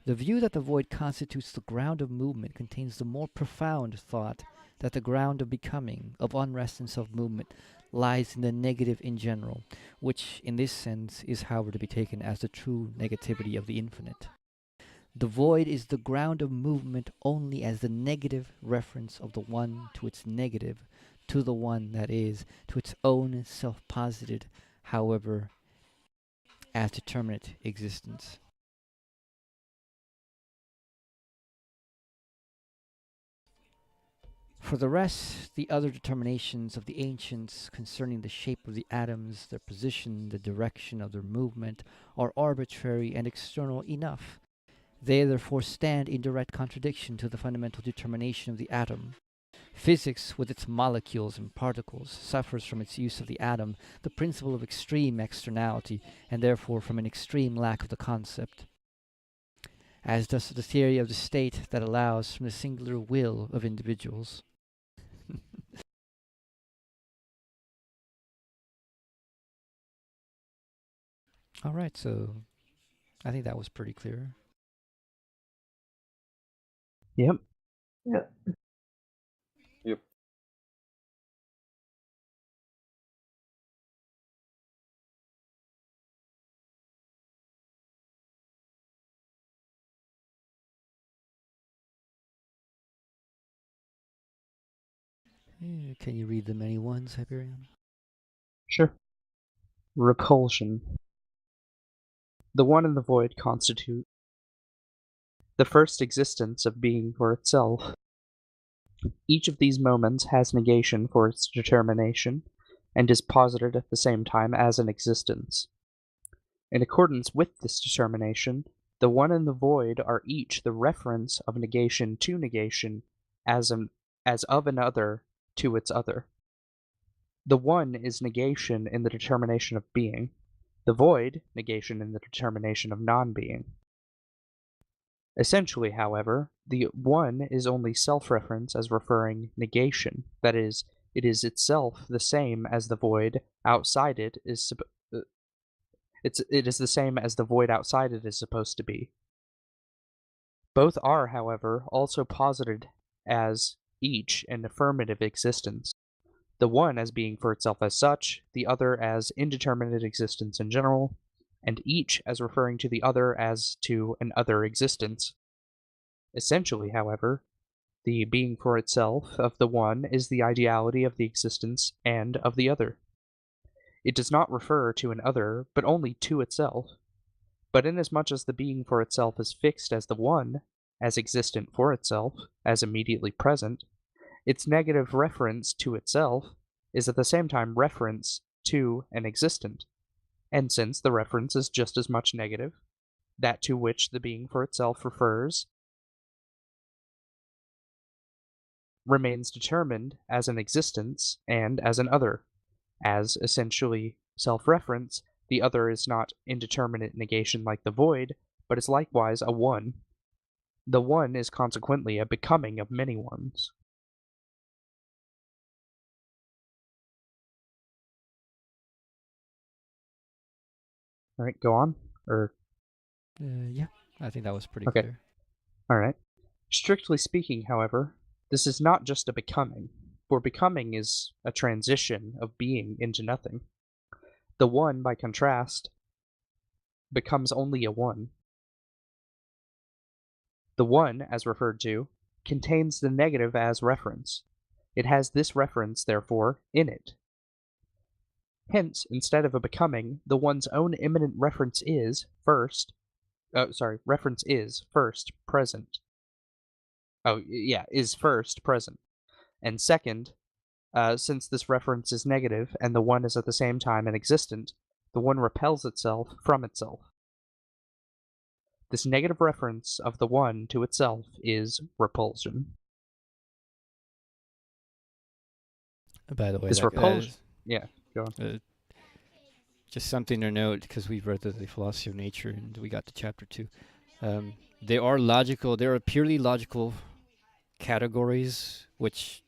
The view that the void constitutes the ground of movement contains the more profound thought that the ground of becoming, of unrest and self-movement, lies in the negative in general, which in this sense is however to be taken as the true negativity of the infinite. The void is the ground of movement only as the negative reference of the one to its negative, to the one, that is, to its own self-posited, however, as determinate existence. For the rest, the other determinations of the ancients concerning the shape of the atoms, their position, the direction of their movement, are arbitrary and external enough. They therefore stand in direct contradiction to the fundamental determination of the atom. Physics, with its molecules and particles, suffers from its use of the atom, the principle of extreme externality, and therefore from an extreme lack of the concept. As does the theory of the state that allows from the singular will of individuals. All right, so I think that was pretty clear. Yep. Yep. Yep. Can you read the many ones, Hyperion? Sure. Repulsion. The one and the void constitute the first existence of being for itself. Each of these moments has negation for its determination, and is posited at the same time as an existence. In accordance with this determination, the one and the void are each the reference of negation to negation as of another to its other. The one is negation in the determination of being, the void negation in the determination of non-being. Essentially, however, the one is only self-reference as referring negation, that is, it is itself the same as the void outside it is it is the same as the void outside it is supposed to be. Both are, however, also posited as each an affirmative existence, the one as being for itself as such, the other as indeterminate existence in general, and each as referring to the other as to an other existence. Essentially, however, the being for itself of the one is the ideality of the existence and of the other. It does not refer to an other, but only to itself. But inasmuch as the being for itself is fixed as the one, as existent for itself, as immediately present, its negative reference to itself is at the same time reference to an existent. And since the reference is just as much negative, that to which the being for itself refers remains determined as an existence and as an other. As essentially self-reference, the other is not indeterminate negation like the void, but is likewise a one. The one is consequently a becoming of many ones. All right, go on. Yeah, I think that was pretty Okay. clear. All right. Strictly speaking, however, this is not just a becoming, for becoming is a transition of being into nothing. The one, by contrast, becomes only a one. The one, as referred to, contains the negative as reference. It has this reference, therefore, in it. Hence, instead of a becoming, the one's own immanent reference is first present. Is first present. And second, since this reference is negative and the one is at the same time an existent, the one repels itself from itself. This negative reference of the one to itself is repulsion. By the way, This repulsion. Yeah, go on. Just something to note, because we've read the philosophy of nature and we got to chapter 2. They are purely logical categories, which,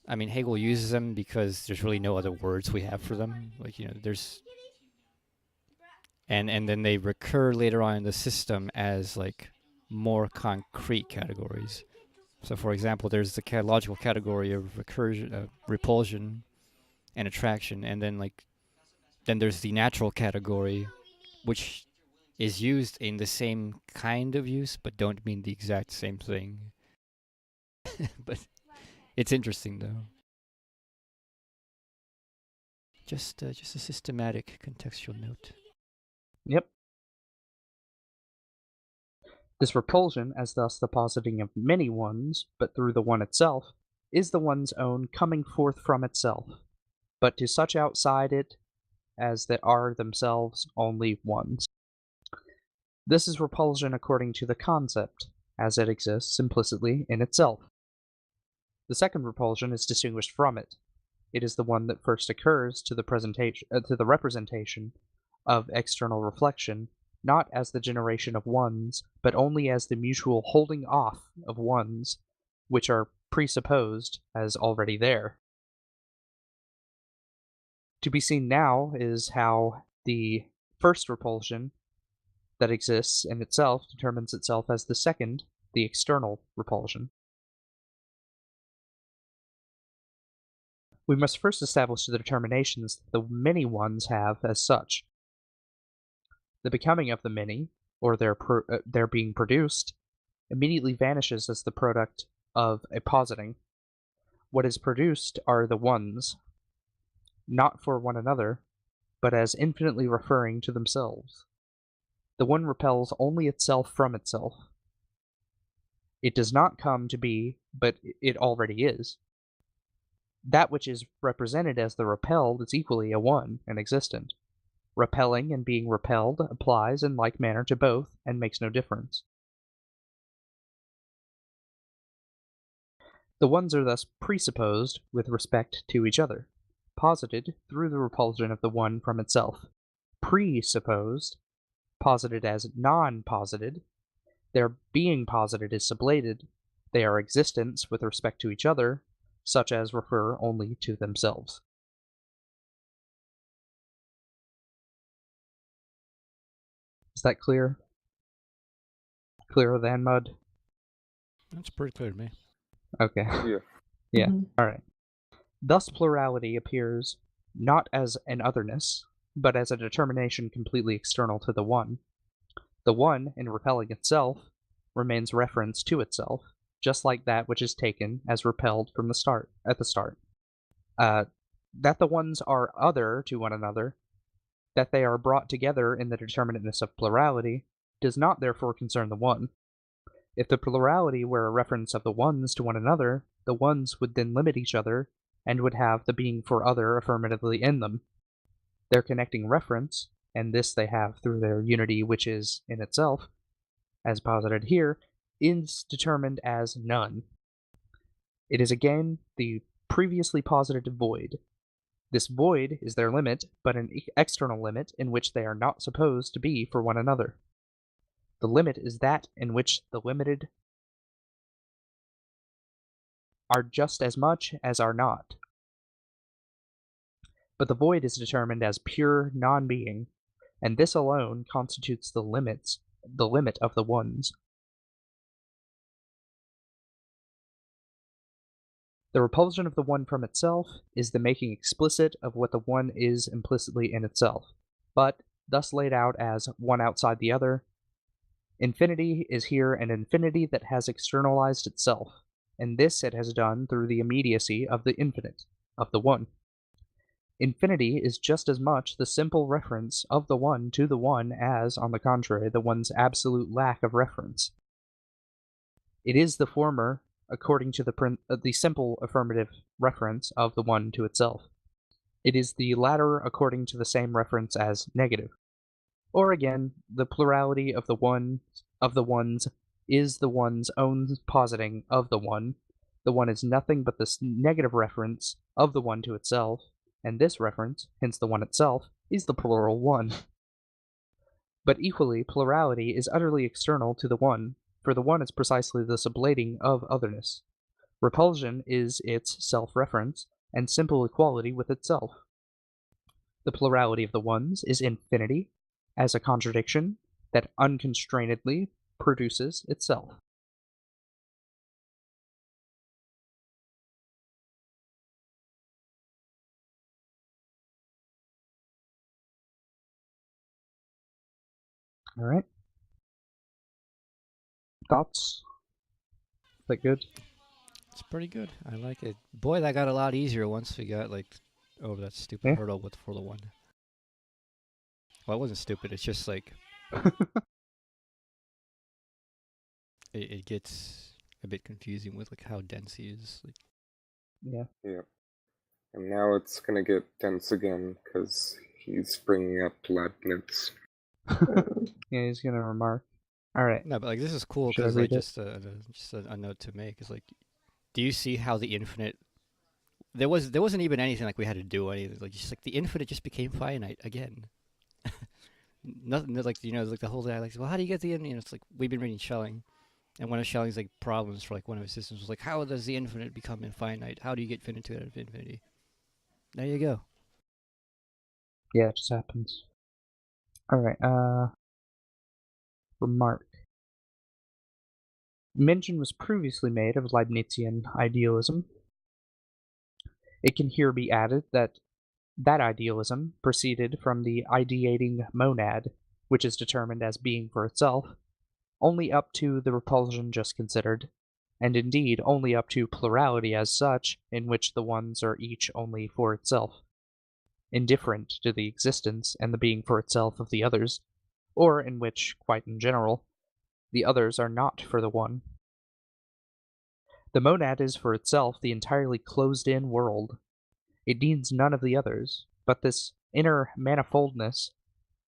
I mean, Hegel uses them because there's really no other words we have for them. Like, there's, and then they recur later on in the system as like more concrete categories. So, for example, there's the logical category of recursion, repulsion, and attraction, and then there's the natural category, which is used in the same kind of use, but don't mean the exact same thing. But it's interesting, though. Just a systematic contextual note. Yep. This repulsion, as thus the positing of many ones, but through the one itself, is the one's own coming forth from itself, but to such outside it as that are themselves only ones. This is repulsion according to the concept, as it exists implicitly in itself. The second repulsion is distinguished from it. It is the one that first occurs to the representation of external reflection, not as the generation of ones, but only as the mutual holding off of ones, which are presupposed as already there. To be seen now is how the first repulsion that exists in itself determines itself as the second, the external repulsion. We must first establish the determinations that the many ones have as such. The becoming of the many, or their being produced, immediately vanishes as the product of a positing. What is produced are the ones, not for one another, but as infinitely referring to themselves. The one repels only itself from itself. It does not come to be, but it already is. That which is represented as the repelled is equally a one and existent. Repelling and being repelled applies in like manner to both and makes no difference. The ones are thus presupposed with respect to each other, posited through the repulsion of the one from itself. Presupposed, posited as non-posited, their being posited is sublated, they are existents with respect to each other, such as refer only to themselves. Is that clear? Clearer than mud? That's pretty clear to me. Okay. Yeah. Yeah. Mhm. Alright. Thus plurality appears not as an otherness, but as a determination completely external to the one. The one, in repelling itself, remains reference to itself, just like that which is taken as repelled from the start. That the ones are other to one another, that they are brought together in the determinateness of plurality, does not therefore concern the one. If the plurality were a reference of the ones to one another, the ones would then limit each other, and would have the being for other affirmatively in them. Their connecting reference, and this they have through their unity which is in itself, as posited here, is determined as none. It is again the previously posited void. This void is their limit, but an external limit in which they are not supposed to be for one another. The limit is that in which the limited are just as much as are not. But the void is determined as pure non-being, and this alone constitutes the limit of the ones. The repulsion of the one from itself is the making explicit of what the one is implicitly in itself, but thus laid out as one outside the other. Infinity is here an infinity that has externalized itself, and this it has done through the immediacy of the infinite, of the one. Infinity is just as much the simple reference of the one to the one as, on the contrary, the one's absolute lack of reference. It is the former according to the simple affirmative reference of the one to itself. It is the latter according to the same reference as negative. Or again, the plurality of the ones is the one's own positing of the one. The one is nothing but this negative reference of the one to itself, and this reference, hence the one itself, is the plural one. But equally, plurality is utterly external to the one, for the one is precisely the sublating of otherness. Repulsion is its self-reference, and simple equality with itself. The plurality of the ones is infinity, as a contradiction that unconstrainedly produces itself. Alright. Thoughts? Is that good? It's pretty good. I like it. Boy, that got a lot easier once we got like over that stupid Yeah. hurdle with for the one. Well, it wasn't stupid. It's just like it gets a bit confusing with like how dense he is. Like Yeah. Yeah. And now it's gonna get dense again because he's bringing up Leibniz. Yeah, he's gonna remark. All right. No, but like this is cool Should I because like read it? just a note to make is like, do you see how the infinite? There wasn't even anything like we had to do anything. Like just like the infinite just became finite again. Nothing like like the whole day. Like, well, how do you get the infinite? It's like we've been reading Schelling, and one of Schelling's like problems for like one of his systems was like, how does the infinite become infinite? How do you get finitude out of infinity? There you go. Yeah, it just happens. All right. Remark. Mention was previously made of Leibnizian idealism. It can here be added that idealism proceeded from the ideating monad, which is determined as being for itself, only up to the repulsion just considered, and indeed only up to plurality as such, in which the ones are each only for itself, indifferent to the existence and the being for itself of the others, or in which, quite in general, the others are not for the one. The monad is for itself the entirely closed-in world. It needs none of the others, but this inner manifoldness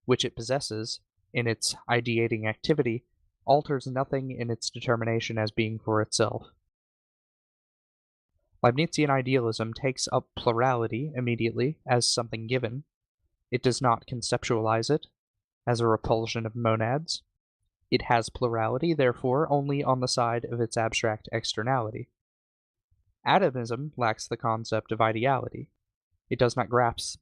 which it possesses in its ideating activity alters nothing in its determination as being for itself. Leibnizian idealism takes up plurality immediately as something given. It does not conceptualize it as a repulsion of monads. It has plurality, therefore, only on the side of its abstract externality. Atomism lacks the concept of ideality. It does not grasp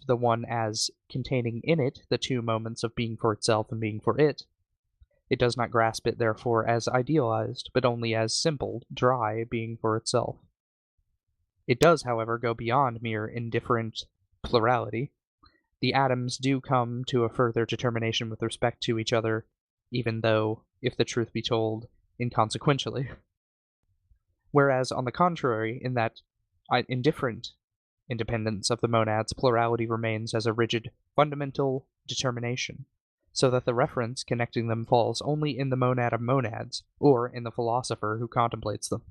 the one as containing in it the two moments of being for itself and being for it. It does not grasp it, therefore, as idealized, but only as simple, dry being for itself. It does, however, go beyond mere indifferent plurality. The atoms do come to a further determination with respect to each other, even though, if the truth be told, inconsequentially. Whereas, on the contrary, in that indifferent independence of the monads, plurality remains as a rigid, fundamental determination, so that the reference connecting them falls only in the monad of monads, or in the philosopher who contemplates them.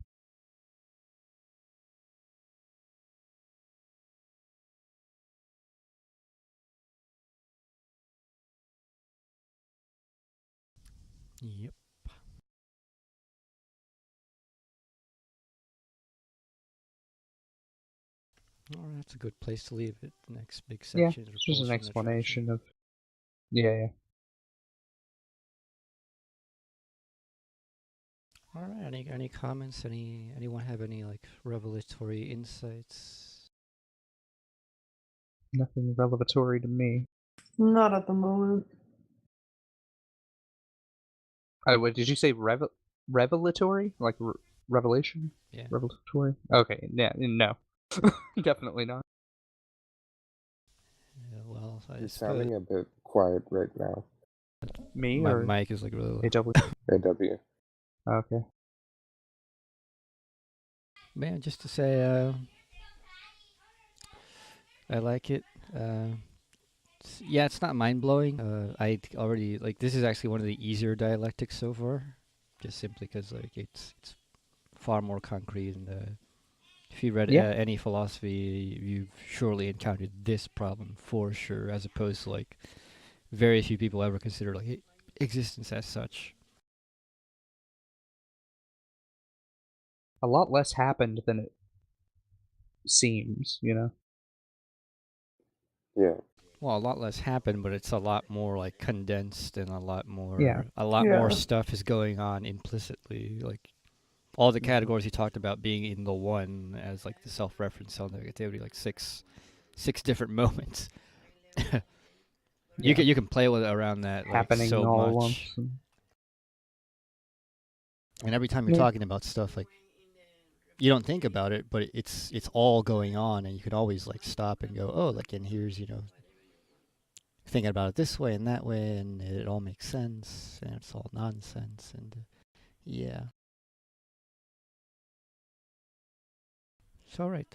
Yep. All right, that's a good place to leave it. The next big Yeah, section is it's just an repulsion and attraction. explanation of. Yeah. All right. Any comments? Anyone have any like revelatory insights? Nothing revelatory to me. Not at the moment. What did you say? Revelatory? Like revelation? Yeah. Revelatory? Okay, yeah, no. Definitely not. Yeah, well, I He's suppose sounding a bit quiet right now. Me my or mic is like really low. AW? AW. Okay. Man, just to say, I like it. Yeah, it's not mind blowing. I already like this is actually one of the easier dialectics so far, just simply because like it's far more concrete. And if you read Yeah. any philosophy, you've surely encountered this problem for sure, as opposed to like very few people ever consider like existence as such. A lot less happened than it seems, you know? Yeah. Well, a lot less happened, but it's a lot more like condensed, and a lot more Yeah. Yeah. stuff is going on implicitly. Like all the Mhm. categories you talked about being in the one as like the self-reference cell negativity, like six different moments. Yeah. You can play with around that like Happening so all at much. once. And every time you're Yeah. talking about stuff like you don't think about it, but it's all going on, and you can always like stop and go, oh, like and here's thinking about it this way and that way, and it all makes sense, and it's all nonsense, and yeah. So, all right,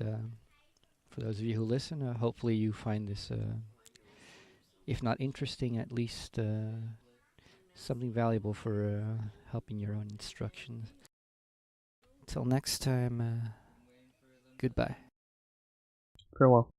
for those of you who listen, hopefully you find this, if not interesting, at least something valuable for helping your own instructions. Till next time, Goodbye. Farewell.